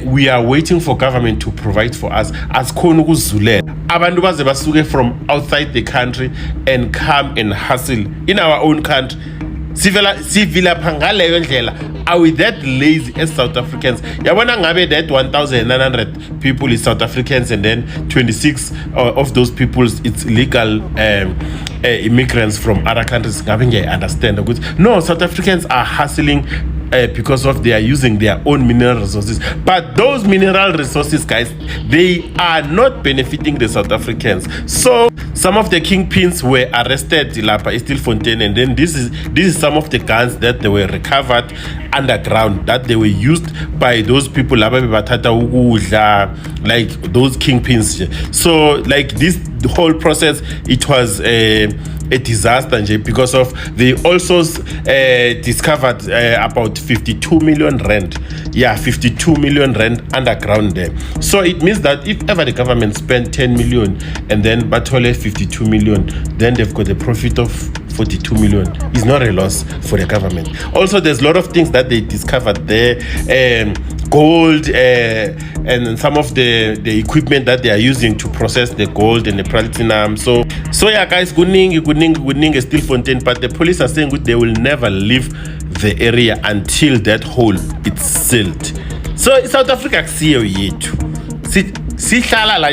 we are waiting for government to provide for us as Konugu Zule. Abantu baze basuke from outside the country and come and hustle in our own country. Sivila pangaleyo ndlela. Are we that lazy as South Africans? Yabona ngabe that 1,900 people is South Africans and then 26 of those people it's illegal immigrants from other countries. I understand. No, South Africans are hustling because of they are using their own mineral resources. But those mineral resources, guys, they are not benefiting the South Africans. So some of the kingpins were arrested in Stilfontein, and then this is some of the guns that they were recovered underground that they were used by those people like those kingpins. So like this the whole process, it was a disaster because of they also discovered about 52 million rand. Yeah, 52 million rand underground there. So it means that if ever the government spent 10 million and then Batole 52 million, then they've got a profit of 42 million. It's not a loss for the government. Also, there's a lot of things that they discovered there, gold and some of the equipment that they are using to process the gold and the platinum. So yeah, guys, good is still Fontaine, but the police are saying they will never leave the area until that hole is sealed. So South Africa, see like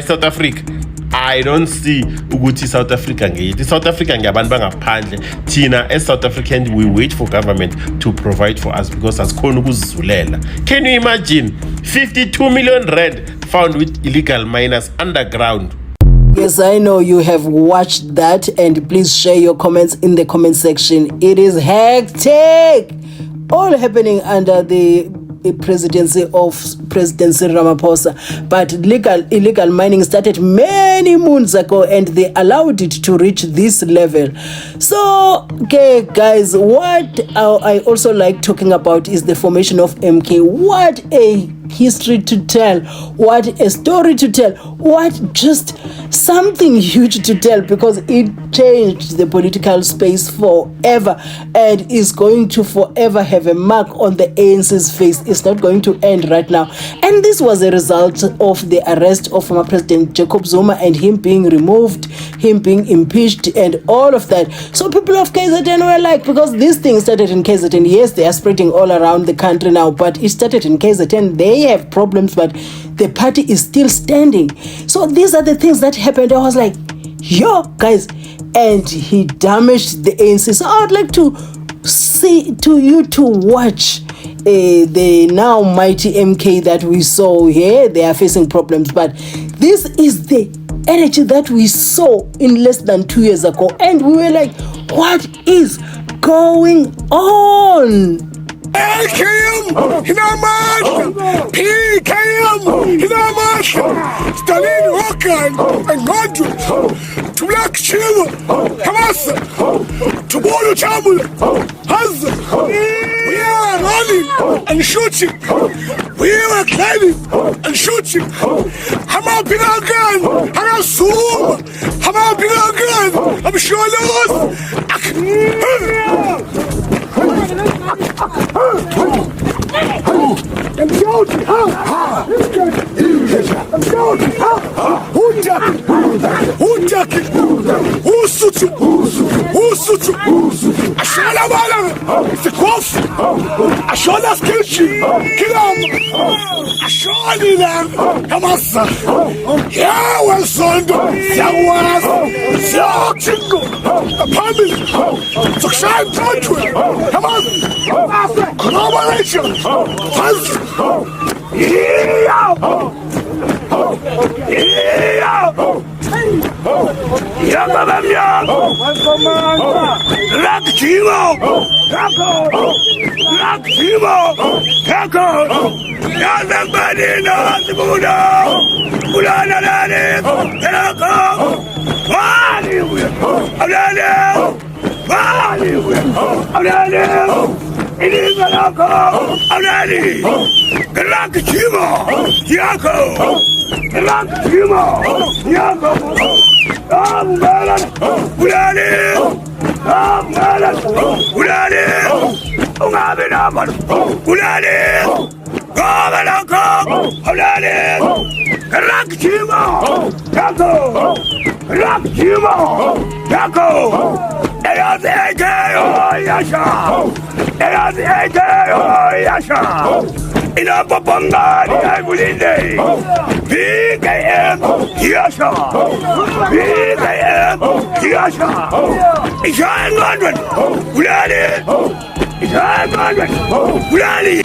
South Africa. I don't see Uguti South Africa. South Africa Tina as South African, we wait for government to provide for us because as Konugus Zulela. Can you imagine 52 million rand found with illegal miners underground? Yes, I know you have watched that, and please share your comments in the comment section. It is hectic, all happening under the presidency of President Cyril Ramaphosa, but illegal mining started many moons ago and they allowed it to reach this level. So okay guys, what I also like talking about is the formation of MK. What a history to tell, what a story to tell, what just something huge to tell, because it changed the political space forever and is going to forever have a mark on the ANC's face. It's not going to end right now. And this was a result of the arrest of former President Jacob Zuma and him being removed, him being impeached and all of that. So people of KZN were like, because this thing started in KZN, yes, they are spreading all around the country now, but it started in KZN. They have problems, but the party is still standing. So these are the things that happened. I was like, yo guys, and he damaged the ANC. So I would like to watch the now mighty MK that we saw here. They are facing problems, but this is the energy that we saw in less than 2 years ago, and we were like, what is going on? LKM Hinamash, PKM Hinamash, Stalin Rokan and Godwin, to Black Chill, Hamas, to Bolo Chamul, Haz. We are running and shooting. We are climbing and shooting. Hama Pinagan, Hama Soom, Hama Pinagan, I'm sure collaboration. Inapopangani aivulinde PKM Yasha PKM Yasha Ishan Godwin Ulali Ishan Godwin Ulali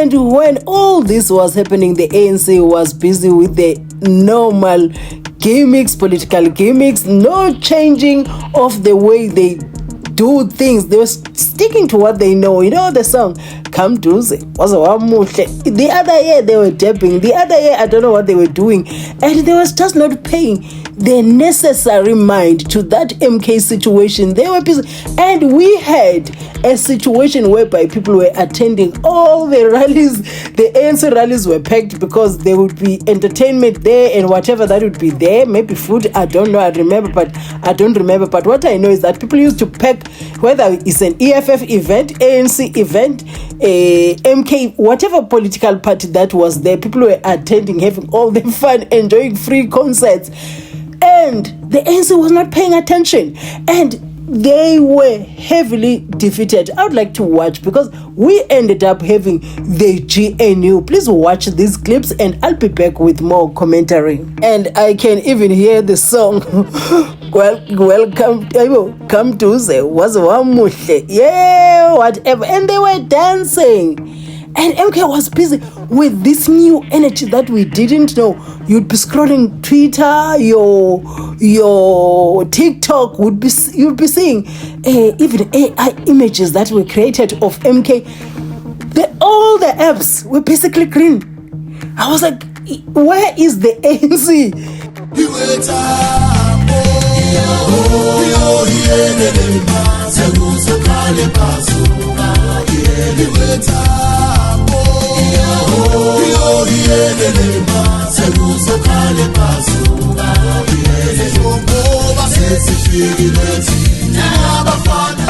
And when all this was happening, the ANC was busy with the normal gimmicks, political gimmicks, no changing of the way they do things. They were sticking to what they know. You know the song, Come Duze, was the other year they were dabbing. The other year, I don't know what they were doing. And they was just not paying the necessary mind to that MK situation. They were busy. And we had a situation whereby people were attending all the rallies. The ANC rallies were packed because there would be entertainment there and whatever that would be there. Maybe food, I don't know, I don't remember. But what I know is that people used to pack, whether it's an EFF event, ANC event, MK, whatever political party that was there, people were attending, having all the fun, enjoying free concerts. And the ANC was not paying attention. And they were heavily defeated. I would like to watch, because we ended up having the GNU. Please watch these clips and I'll be back with more commentary. And I can even hear the song, welcome, come to say, was wamuhle, yeah, whatever. And they were dancing. And MK was busy with this new energy that we didn't know. You'd be scrolling Twitter, your TikTok, you'd be seeing even AI images that were created of MK. All the apps were basically green. I was like, where is the ANC?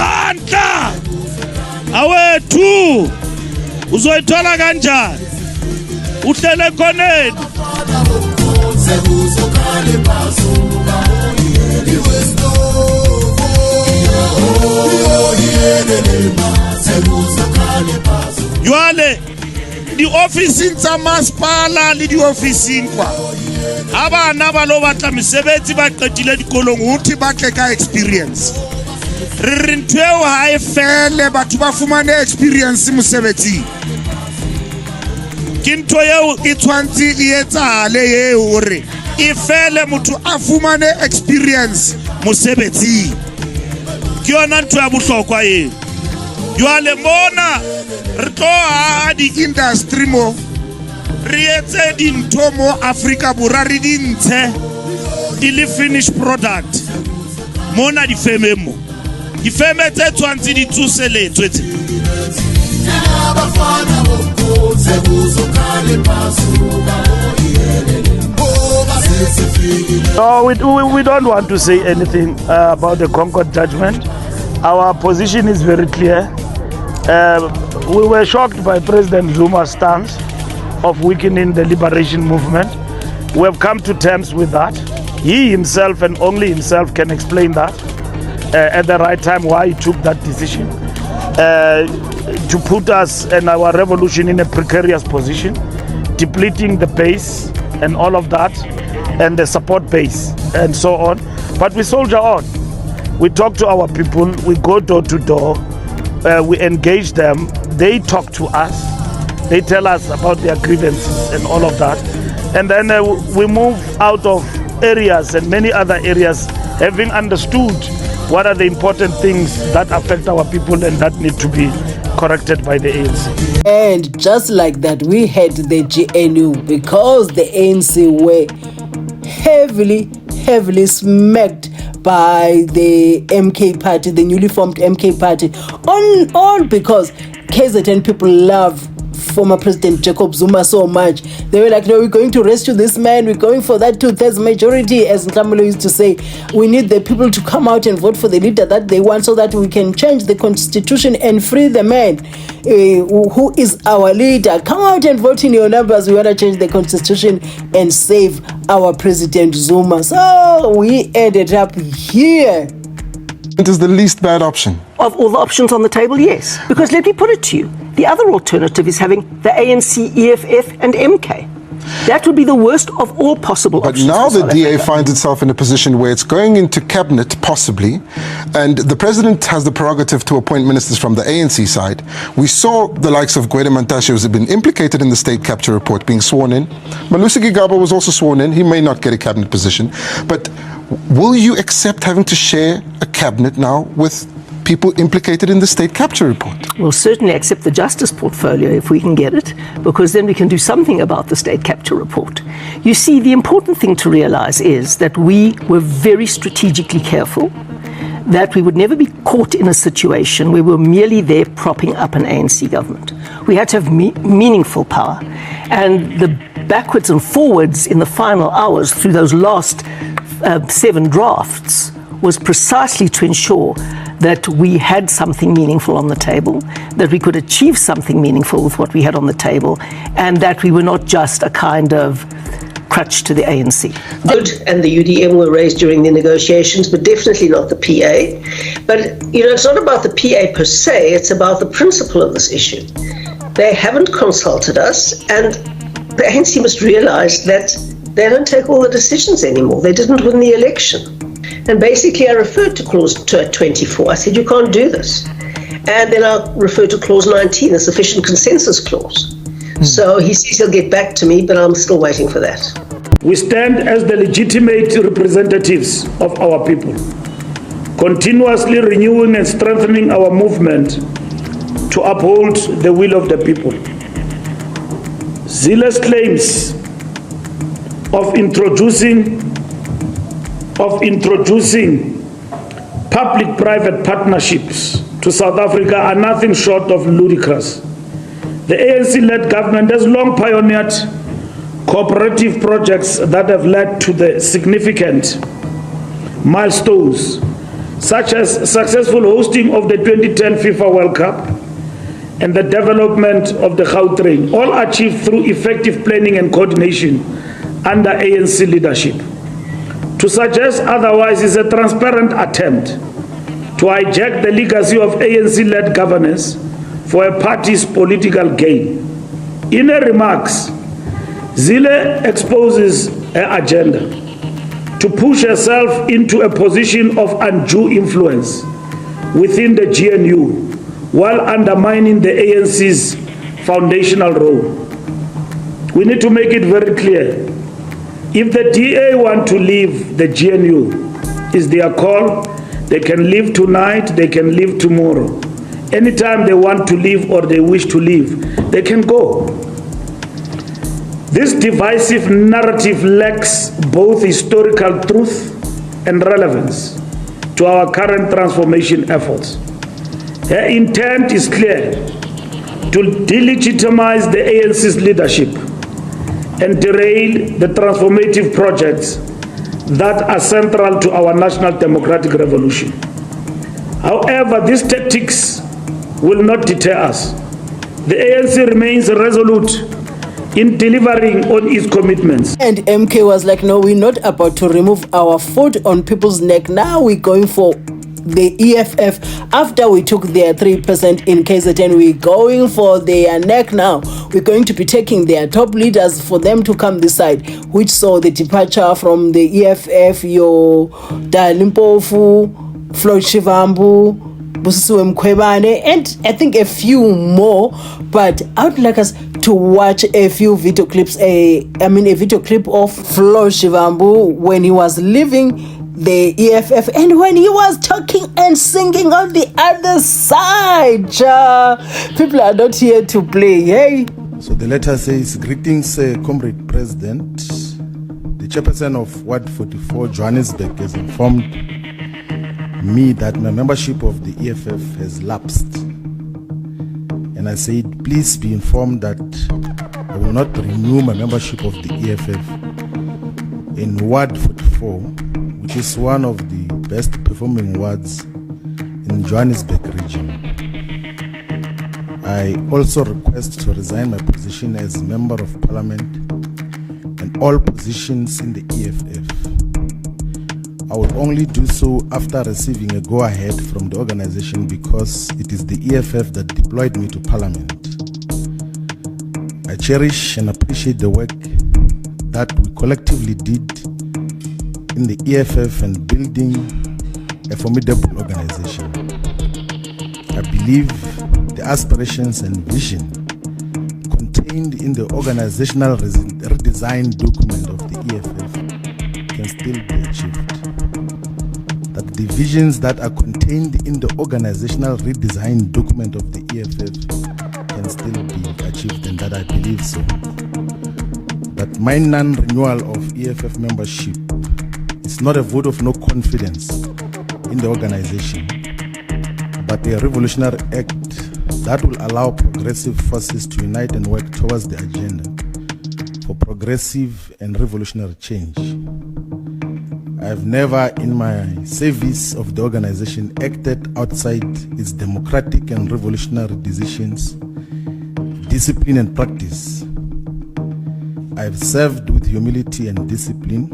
Anta awethu uzoyithola kanjani uhlele khoneni Jwale di ofising tsa masepala le di ofising kwa abana ba lo batla mesebetsi ba qetile dikolong uthi ba tle ka experience re ntweo ha e fele batho ba fumane experience mosebetsi ke ntho yeo e tshwantse e etsale yeo hore e fele motho a fumane experience mosebetsi ke yona ntho ya bohlokwa eo jwale mona re tlo ha di industry mo re etse dintho mo Afrika Borwa re dintshe ile finished product mona di feme mo di feme tse tshwantse di tsuseletswe tse No, we don't want to say anything about the Concord judgment. Our position is very clear. We were shocked by President Zuma's stance of weakening the liberation movement. We have come to terms with that. He himself and only himself can explain that at the right time why he took that decision to put us and our revolution in a precarious position, depleting the base and all of that, and the support base and so on. But we soldier on. We talk to our people, we go door to door, we engage them, they talk to us, they tell us about their grievances and all of that. And then we move out of areas and many other areas having understood what are the important things that affect our people and that need to be corrected by the ANC. And just like that, we had the GNU because the ANC were heavily smacked by the MK party, the newly formed MK party, all because KZN people love former President Jacob Zuma so much. They were like, no, we're going to rescue this man, we're going for that 2/3 majority, as Nkamalo used to say. We need the people to come out and vote for the leader that they want so that we can change the constitution and free the man who is our leader. Come out and vote in your numbers. We want to change the constitution and save our President Zuma. So we ended up here. It is the least bad option. Of all the options on the table, yes. Because let me put it to you, the other alternative is having the ANC, EFF and MK. That would be the worst of all possible options. But now the DA finds itself in a position where it's going into cabinet, possibly, and the president has the prerogative to appoint ministers from the ANC side. We saw the likes of Gwede Mantashe, who's been implicated in the state capture report, being sworn in. Malusi Gigaba was also sworn in. He may not get a cabinet position. But will you accept having to share a cabinet now with people implicated in the state capture report? We'll certainly accept the justice portfolio if we can get it, because then we can do something about the state capture report. You see, the important thing to realize is that we were very strategically careful, that we would never be caught in a situation where we were merely there propping up an ANC government. We had to have meaningful power. And the backwards and forwards in the final hours through those last 7 drafts was precisely to ensure that we had something meaningful on the table, that we could achieve something meaningful with what we had on the table, and that we were not just a kind of crutch to the ANC. And the UDM were raised during the negotiations, but definitely not the PA. But, you know, it's not about the PA per se, it's about the principle of this issue. They haven't consulted us, and the ANC must realize that they don't take all the decisions anymore. They didn't win the election. And basically I referred to clause 24. I said, you can't do this. And then I referred to clause 19, the sufficient consensus clause. So he says he'll get back to me, but I'm still waiting for that. We stand as the legitimate representatives of our people, continuously renewing and strengthening our movement to uphold the will of the people. Zealous claims of introducing public-private partnerships to South Africa are nothing short of ludicrous. The ANC-led government has long pioneered cooperative projects that have led to the significant milestones, such as successful hosting of the 2010 FIFA World Cup and the development of the Gautrain, all achieved through effective planning and coordination under ANC leadership. To suggest otherwise is a transparent attempt to hijack the legacy of ANC-led governance for a party's political gain. In her remarks, Zille exposes her agenda to push herself into a position of undue influence within the GNU while undermining the ANC's foundational role. We need to make it very clear. If the DA want to leave the GNU, it's their call. They can leave tonight, they can leave tomorrow. Anytime they want to leave or they wish to leave, they can go. This divisive narrative lacks both historical truth and relevance to our current transformation efforts. Her intent is clear: to delegitimize the ANC's leadership and derail the transformative projects that are central to our national democratic revolution. However, these tactics will not deter us. The ANC remains resolute in delivering on its commitments. And MK was like, no, we're not about to remove our foot on people's neck. Now we're going for the EFF. After we took their 3% in KZN, we're going for their neck now. We're going to be taking their top leaders for them to come this side, which saw the departure from the EFF, your Dalimpofu, Floyd Shivambu, Busisiwe Mkhwebane, and I think a few more. But I would like us to watch a few video clips, a video clip of Floyd Shivambu when he was leaving the EFF and when he was talking and singing on the other side. People are not here to play, hey? So the letter says, greetings, Comrade President. The chairperson of Ward 44, Johannesburg, has informed me that my membership of the EFF has lapsed. And I said, please be informed that I will not renew my membership of the EFF in Ward 44, which is one of the best performing wards in Johannesburg region. I also request to resign my position as Member of Parliament and all positions in the EFF. I will only do so after receiving a go-ahead from the organization, because it is the EFF that deployed me to Parliament. I cherish and appreciate the work that we collectively did in the EFF and building a formidable organization. I believe the aspirations and vision contained in the organizational redesign document of the EFF can still be achieved. That the visions that are contained in the organizational redesign document of the EFF can still be achieved, and that I believe so. That my non-renewal of EFF membership is not a vote of no confidence in the organization, but a revolutionary act that will allow progressive forces to unite and work towards the agenda for progressive and revolutionary change. I have never in my service of the organization acted outside its democratic and revolutionary decisions, discipline and practice. I have served with humility and discipline.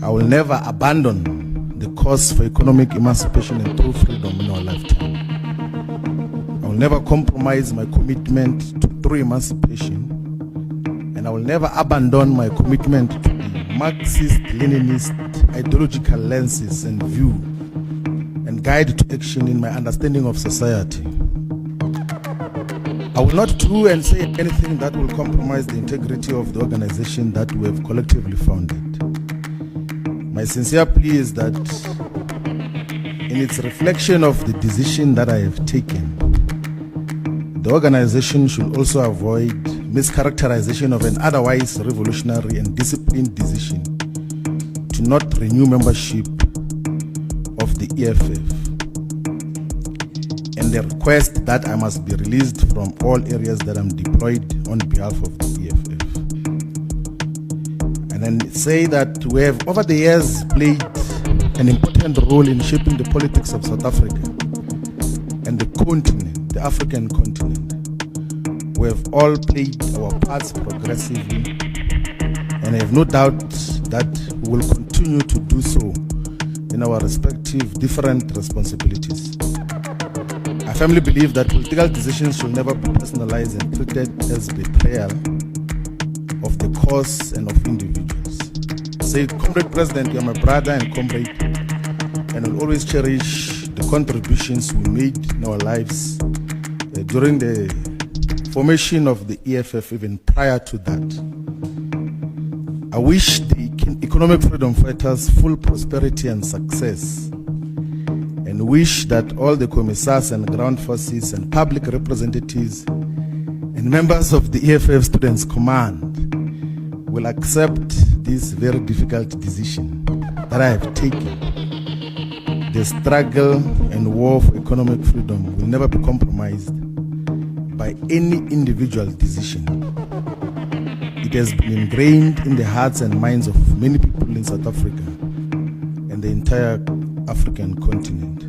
I will never abandon the cause for economic emancipation and true freedom in our lifetime. I will never compromise my commitment to true emancipation, and I will never abandon my commitment to the Marxist-Leninist ideological lenses and view and guide to action in my understanding of society. I will not do and say anything that will compromise the integrity of the organization that we have collectively founded. My sincere plea is that in its reflection of the decision that I have taken, the organization should also avoid mischaracterization of an otherwise revolutionary and disciplined decision to not renew membership of the EFF, and the request that I must be released from all areas that I'm deployed on behalf of the EFF. And then say that we have over the years played an important role in shaping the politics of South Africa and the continent, the African continent. We have all played our parts progressively, and I have no doubt that we will continue to do so in our respective different responsibilities. I firmly believe that political decisions should never be personalized and treated as betrayal of the cause and of individuals. Say, Comrade President, you are my brother and comrade, and I'll always cherish the contributions we made in our lives during the formation of the EFF, even prior to that. I wish the economic freedom fighters full prosperity and success, and wish that all the commissars and ground forces and public representatives and members of the EFF Students Command will accept this very difficult decision that I have taken. The struggle and war for economic freedom will never be compromised by any individual decision. It has been ingrained in the hearts and minds of many people in South Africa and the entire African continent.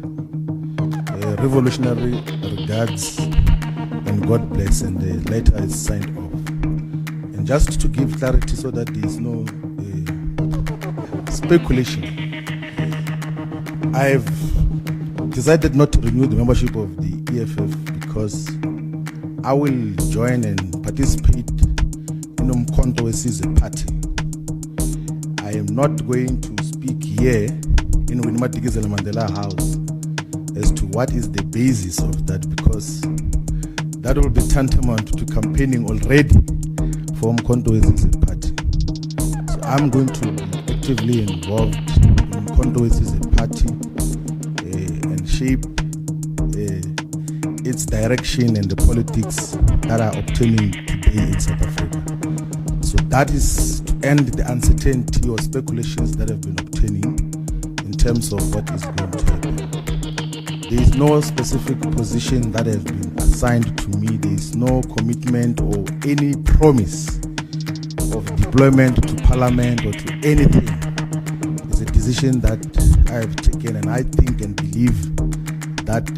Revolutionary regards and God bless, and the letter is signed off. And just to give clarity so that there is no speculation, I have decided not to renew the membership of the EFF because I will join and participate in Umkhonto Wesizwe party. I am not going to speak here in Winnie Madikizela Mandela House as to what is the basis of that, because that will be tantamount to campaigning already for Umkhonto Wesizwe party. So I'm going to be actively involved in Umkhonto Wesizwe party and shape its direction and the politics that are obtaining today in South Africa. So that is to end the uncertainty or speculations that have been obtaining in terms of what is going to happen. There is no specific position that has been assigned to me. There is no commitment or any promise of deployment to parliament or to anything. It's a decision that I have taken, and I think and believe that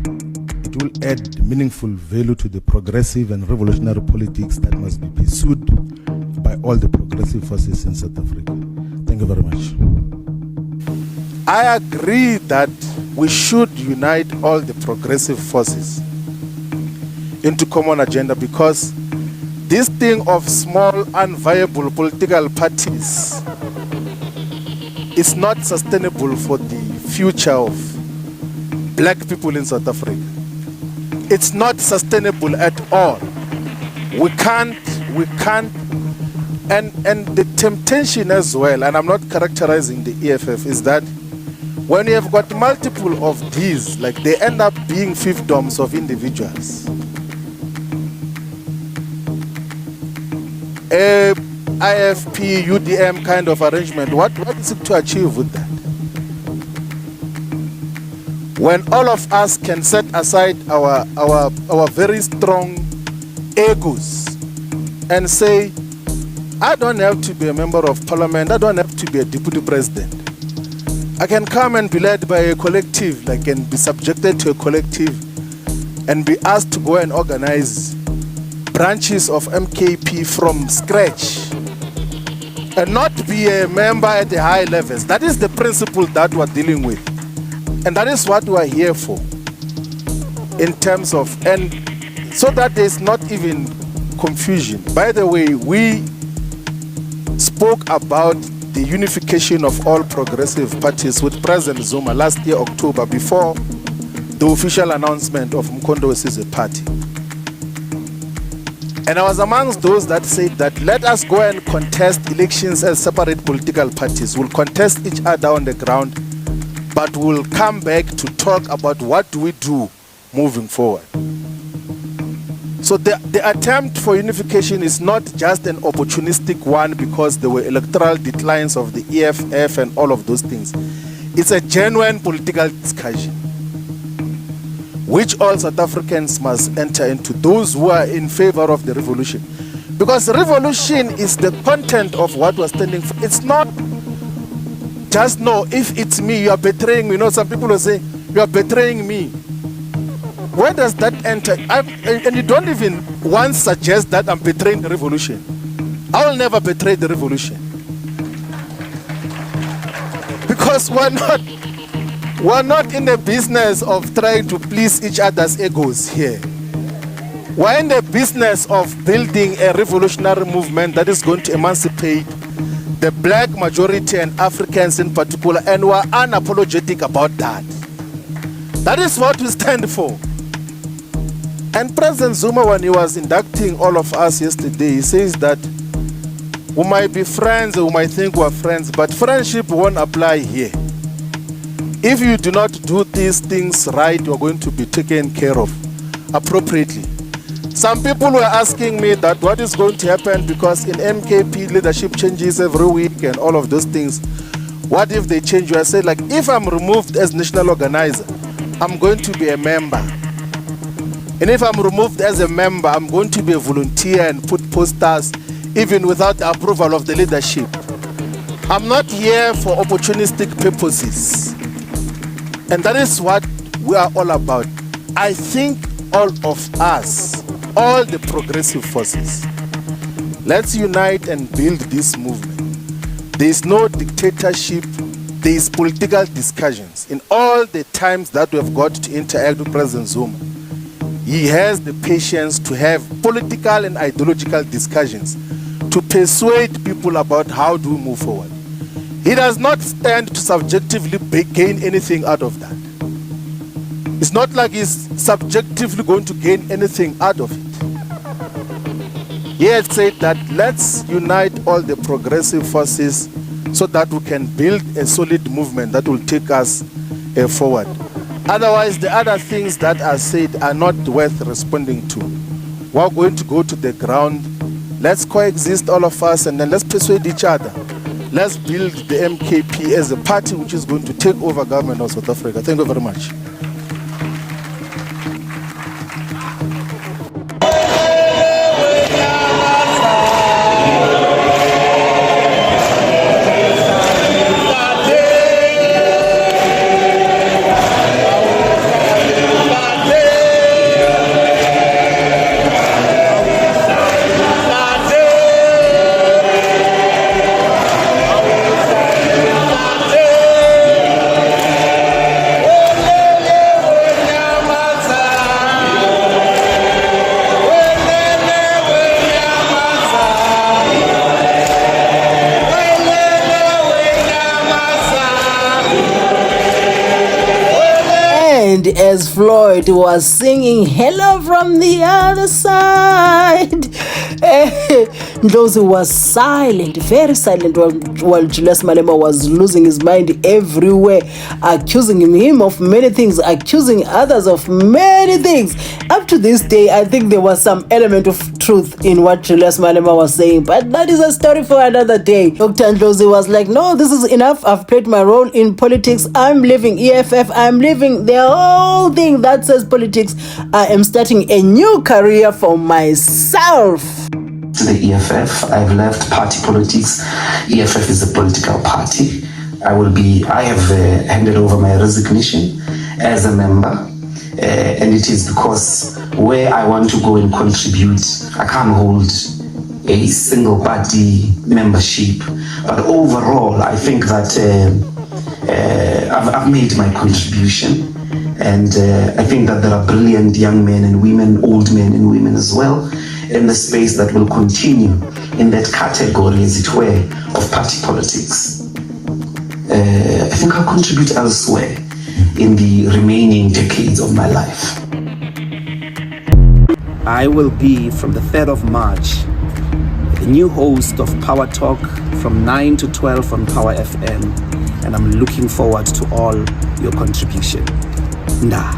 it will add meaningful value to the progressive and revolutionary politics that must be pursued by all the progressive forces in South Africa. Thank you very much. I agree that we should unite all the progressive forces into common agenda, because this thing of small unviable political parties is not sustainable for the future of black people in South Africa. It's not sustainable at all. We can't, and the temptation as well, and I'm not characterizing the EFF, is that when you have got multiple of these, like they end up being fiefdoms of individuals. A IFP, UDM kind of arrangement, what is it to achieve with that? When all of us can set aside our very strong egos and say, I don't have to be a member of parliament, I don't have to be a deputy president. I can come and be led by a collective, like, and be subjected to a collective and be asked to go and organize branches of MKP from scratch and not be a member at the high levels. That is the principle that we're dealing with. And that is what we are here for, in terms of, and so that there's not even confusion. By the way, we spoke about the unification of all progressive parties with President Zuma last year, October, before the official announcement of Mkondo as a party. And I was amongst those that said that let us go and contest elections as separate political parties. We'll contest each other on the ground, but we'll come back to talk about what do we do moving forward. So the attempt for unification is not just an opportunistic one because there were electoral declines of the EFF and all of those things. It's a genuine political discussion, which all South Africans must enter into, those who are in favor of the revolution. Because revolution is the content of what we're standing for. It's not just, no, if it's me, you are betraying me. You know, some people will say, you are betraying me. Where does that enter? And you don't even once suggest that I'm betraying the revolution. I will never betray the revolution. Because we're not in the business of trying to please each other's egos here. We're in the business of building a revolutionary movement that is going to emancipate the black majority and Africans in particular, and we're unapologetic about that. That is what we stand for. And President Zuma, when he was inducting all of us yesterday, he says that we might be friends, we might think we're friends, but friendship won't apply here. If you do not do these things right, you're going to be taken care of appropriately. Some people were asking me that what is going to happen because in MKP leadership changes every week and all of those things. What if they change you? I said, like, if I'm removed as national organizer, I'm going to be a member. And if I'm removed as a member, I'm going to be a volunteer and put posters even without the approval of the leadership. I'm not here for opportunistic purposes. And that is what we are all about. I think all of us, all the progressive forces, let's unite and build this movement. There is no dictatorship, there is political discussions. In all the times that we have got to interact with President Zuma, he has the patience to have political and ideological discussions to persuade people about how to move forward. He does not stand to subjectively gain anything out of that. It's not like he's subjectively going to gain anything out of it. He had said that let's unite all the progressive forces so that we can build a solid movement that will take us forward. Otherwise, the other things that are said are not worth responding to. We're going to go to the ground. Let's coexist, all of us, and then let's persuade each other. Let's build the MKP as a party which is going to take over government of South Africa. Thank you very much. And as Floyd was singing "Hello from the Other Side," Ndlozi was silent, very silent, while Julius Malema was losing his mind everywhere, accusing him of many things, accusing others of many things. Up to this day, I think there was some element of truth in what Julius Malema was saying, but that is a story for another day. Dr. Ndlozi was like, no, this is enough. I've played my role in politics. I'm leaving EFF. I'm leaving the whole thing that says politics. I am starting a new career for myself. To the EFF, I've left party politics. EFF is a political party. I have handed over my resignation as a member. And it is because where I want to go and contribute, I can't hold a single party membership. But overall, I think that I've made my contribution. And I think that there are brilliant young men and women, old men and women as well, in the space that will continue in that category, as it were, of party politics. I think I'll contribute elsewhere in the remaining decades of my life. I will be, from the 3rd of March, the new host of Power Talk from 9 to 12 on Power FM, and I'm looking forward to all your contribution. Nah.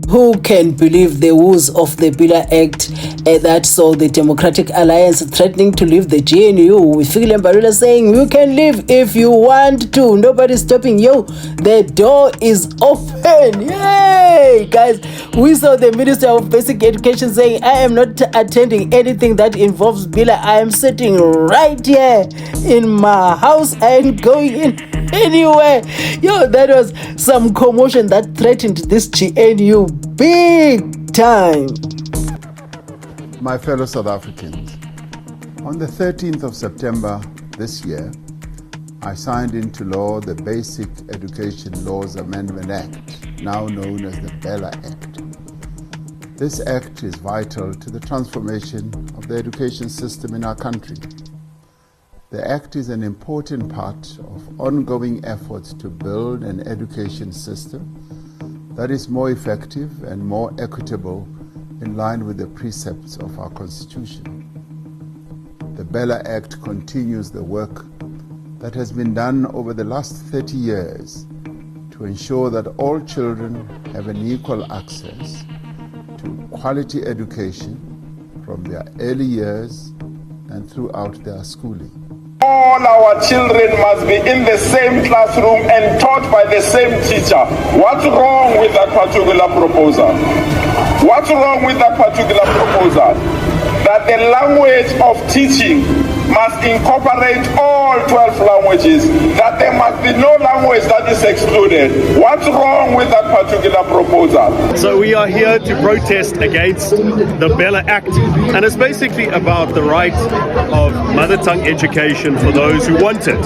Who can believe the woes of the BELA Act that saw the Democratic Alliance threatening to leave the GNU, with Fikile Mbalula saying, you can leave if you want to, nobody's stopping you, the door is open. Yay! Guys, we saw the Minister of Basic Education saying, I am not attending anything that involves BELA. I am sitting right here in my house. I ain't going in anywhere. Yo, that was some commotion that threatened this GNU big time. My fellow South Africans, on the 13th of September this year, I signed into law the Basic Education Laws Amendment Act, now known as the BELA Act. This act is vital to the transformation of the education system in our country. The act is an important part of ongoing efforts to build an education system that is more effective and more equitable in line with the precepts of our Constitution. The BELA Act continues the work that has been done over the last 30 years to ensure that all children have an equal access to quality education from their early years and throughout their schooling. All our children must be in the same classroom and taught by the same teacher. What's wrong with that particular proposal? What's wrong with that particular proposal? That the language of teaching must incorporate all 12 languages, that there must be no language that is excluded. What's wrong with that particular proposal? So we are here to protest against the BELA Act, and it's basically about the right of mother tongue education for those who want it.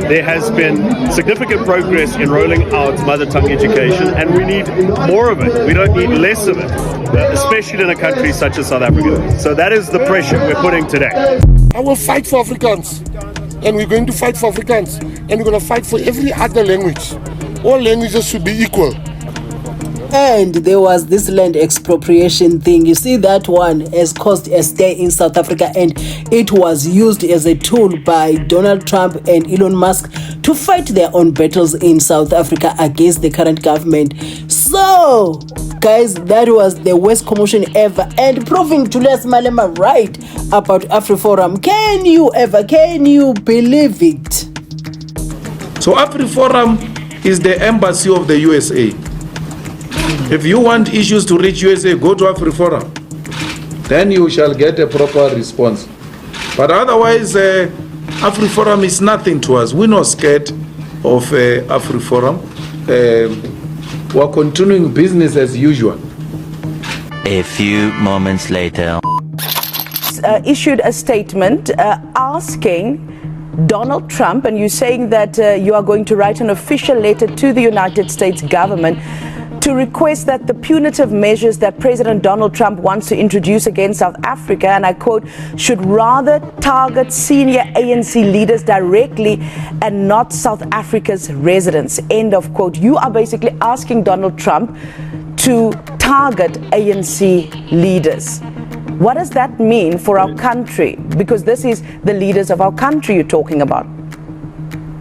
There has been significant progress in rolling out mother tongue education, and we need more of it. We don't need less of it, especially in a country such as South Africa. So that is the pressure we're putting today. I will fight for Afrikaans, and we're going to fight for Afrikaans, and we're going to fight for every other language. All languages should be equal. And there was this land expropriation thing. You see, that one has caused a stir in South Africa, and it was used as a tool by Donald Trump and Elon Musk to fight their own battles in South Africa against the current government. So, guys, that was the worst commotion ever, and proving Julius Malema right about AFRIFORUM. Can you believe it? So AFRIFORUM is the embassy of the USA. If you want issues to reach USA, go to AFRIFORUM. Then you shall get a proper response. But otherwise, AFRIFORUM is nothing to us. We're not scared of AFRIFORUM. We're continuing business as usual. A few moments later. Issued a statement asking Donald Trump, and you're saying that you are going to write an official letter to the United States government to to request that the punitive measures that President Donald Trump wants to introduce against South Africa, and I quote, should rather target senior ANC leaders directly and not South Africa's residents, end of quote. You are basically asking Donald Trump to target ANC leaders. What does that mean for our country? Because this is the leaders of our country you're talking about.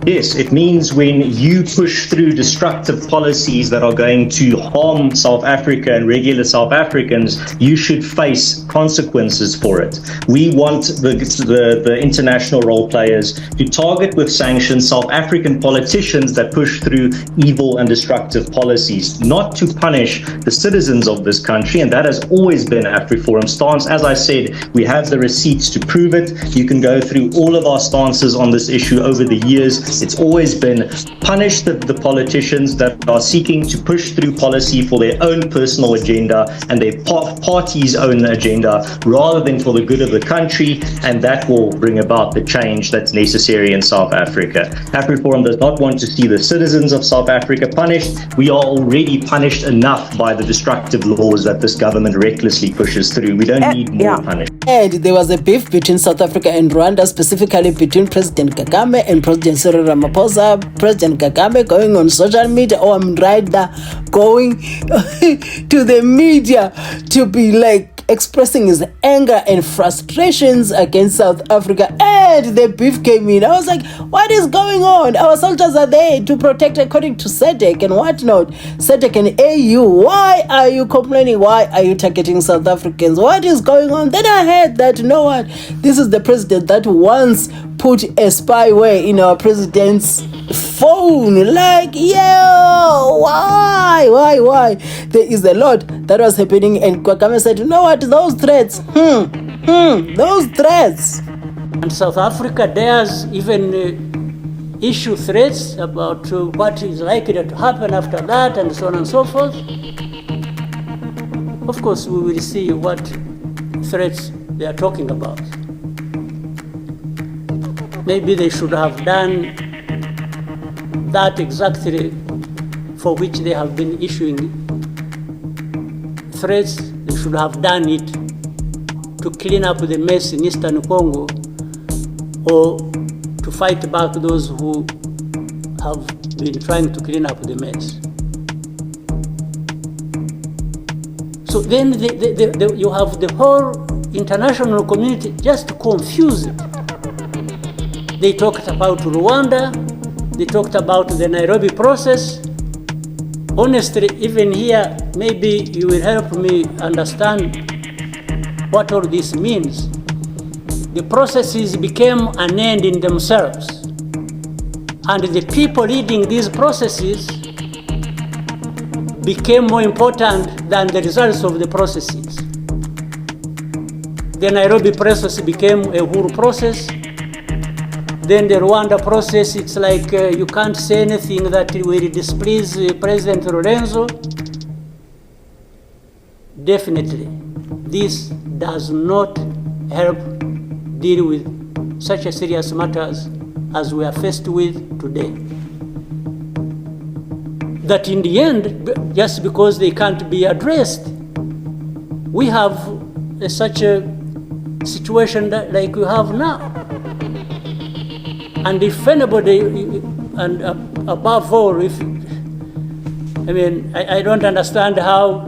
Yes, it means when you push through destructive policies that are going to harm South Africa and regular South Africans, you should face consequences for it. We want the international role players to target with sanctions South African politicians that push through evil and destructive policies, not to punish the citizens of this country, and that has always been AFRIFORUM's stance. As I said, we have the receipts to prove it. You can go through all of our stances on this issue over the years. It's always been punish the politicians that are seeking to push through policy for their own personal agenda and their party's own agenda rather than for the good of the country, and that will bring about the change that's necessary in South Africa. AFRIFORUM does not want to see the citizens of South Africa punished. We are already punished enough by the destructive laws that this government recklessly pushes through. We don't need more punishment. And there was a beef between South Africa and Rwanda, specifically between President Kagame and President Cyril Ramaphosa. President Kagame going on social media, or Mrida going to the media to be like expressing his anger and frustrations against South Africa, and the beef came in. I was like, what is going on? Our soldiers are there to protect according to SADC and whatnot, SADC and AU. Why are you complaining? Why are you targeting South Africans? What is going on? Then I heard that, you know what, this is the president that once put a spyware in our president's phone. Like, yo, why? There is a lot that was happening, and Kagame said, you know what, those threats, those threats. And South Africa dares even issue threats about what is likely to happen after that, and so on and so forth. Of course, we will see what threats they are talking about. Maybe they should have done that exactly for which they have been issuing threats. They should have done it to clean up the mess in Eastern Congo, or to fight back those who have been trying to clean up the mess. So then you have the whole international community just confused. They talked about Rwanda, they talked about the Nairobi process. Honestly, even here, maybe you will help me understand what all this means. The processes became an end in themselves, and the people leading these processes became more important than the results of the processes. The Nairobi process became a Uhuru process. Then the Rwanda process, it's like you can't say anything that will displease President Lorenzo. Definitely, this does not help deal with such a serious matters as we are faced with today. That in the end, just because they can't be addressed, we have such a situation that, like we have now. And if anybody, and above all, I don't understand how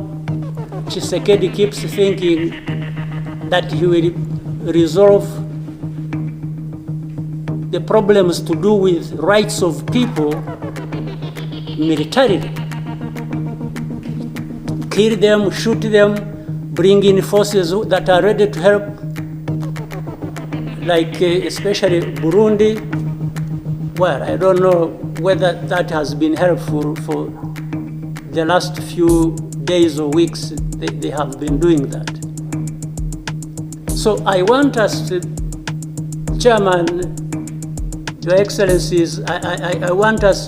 Tshisekedi keeps thinking that he will resolve the problems to do with rights of people militarily. Kill them, shoot them, bring in forces that are ready to help, like especially Burundi. Well, I don't know whether that has been helpful for the last few days or weeks. They have been doing that. So I want us to, Chairman, Your Excellencies, I want us,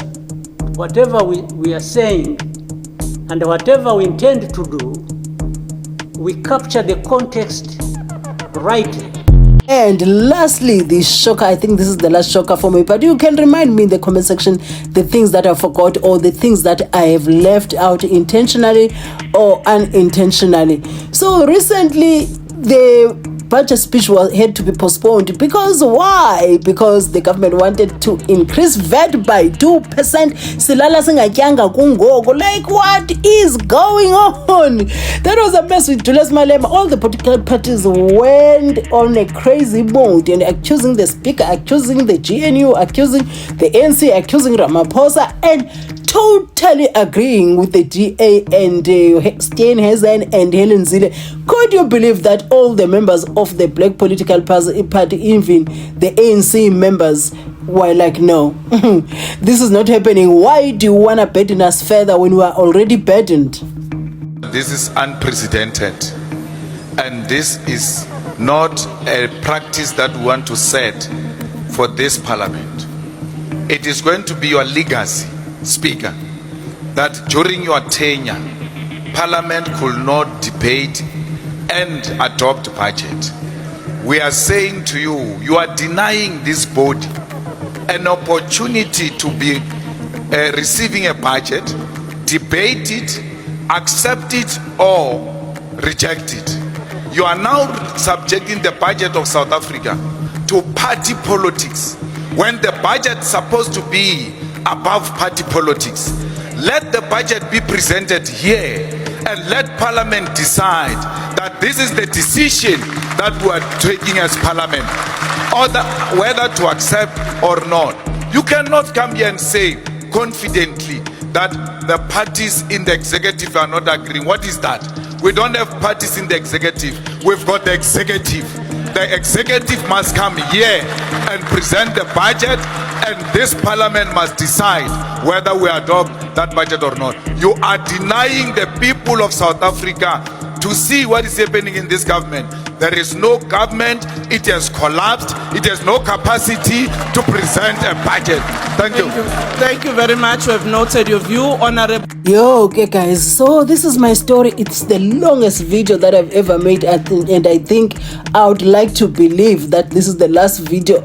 whatever we are saying and whatever we intend to do, we capture the context rightly. And lastly, the shocker, I think this is the last shocker for me, but you can remind me in the comment section the things that I forgot or the things that I have left out intentionally or unintentionally. So recently, the budget speech had to be postponed. Because why? Because the government wanted to increase VAT by 2%. Silala singatyanga kungoku. Like, what is going on? That was a mess with Julius Malema. All the political parties went on a crazy mode and accusing the speaker, accusing the GNU, accusing the ANC, accusing Ramaphosa, and totally agreeing with the DA and Steenhuisen and Helen Zille. Could you believe that all the members of the Black political party, even the ANC members, were like, no, this is not happening. Why do you want to burden us further when we are already burdened? This is unprecedented, and this is not a practice that we want to set for this parliament. It is going to be your legacy, Speaker, that during your tenure, Parliament could not debate and adopt budget. We are saying to you, you are denying this body an opportunity to be receiving a budget, debate it, accept it or reject it. You are now subjecting the budget of South Africa to party politics when the budget is supposed to be above party politics. Let the budget be presented here and let Parliament decide that this is the decision that we are taking as Parliament, or whether to accept or not. You cannot come here and say confidently that the parties in the executive are not agreeing. What is that? We don't have parties in the executive. We've got the executive. The executive must come here and present the budget, and this parliament must decide whether we adopt that budget or not. You are denying the people of South Africa to see what is happening in this government. There is no government. It has collapsed. It has no capacity to present a budget. Thank you. Thank you very much. We have noted your view, Honorable. Yo, okay guys, so this is my story. It's the longest video that I've ever made, and I think I would like to believe that this is the last video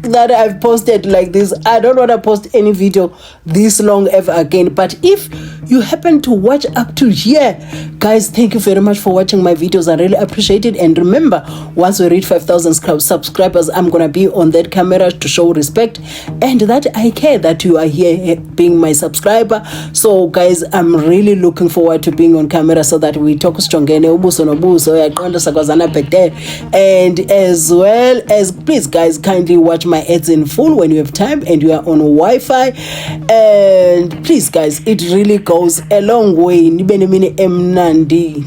that I've posted like this. I don't want to post any video this long ever again. But if you happen to watch up to here, guys, thank you very much for watching my videos. I really appreciate it. And remember, once we reach 5,000 subscribers, I'm gonna be on that camera to show respect and that I care that you are here being my subscriber. So guys, I'm really looking forward to being on camera so that we talk strongene ubuso nobuso yaqonda sakwazana bhede. And as well as, please guys, kindly watch my ads in full when you have time and you are on Wi-Fi. And please guys, it really goes a long way. Nibe nemini emnandi.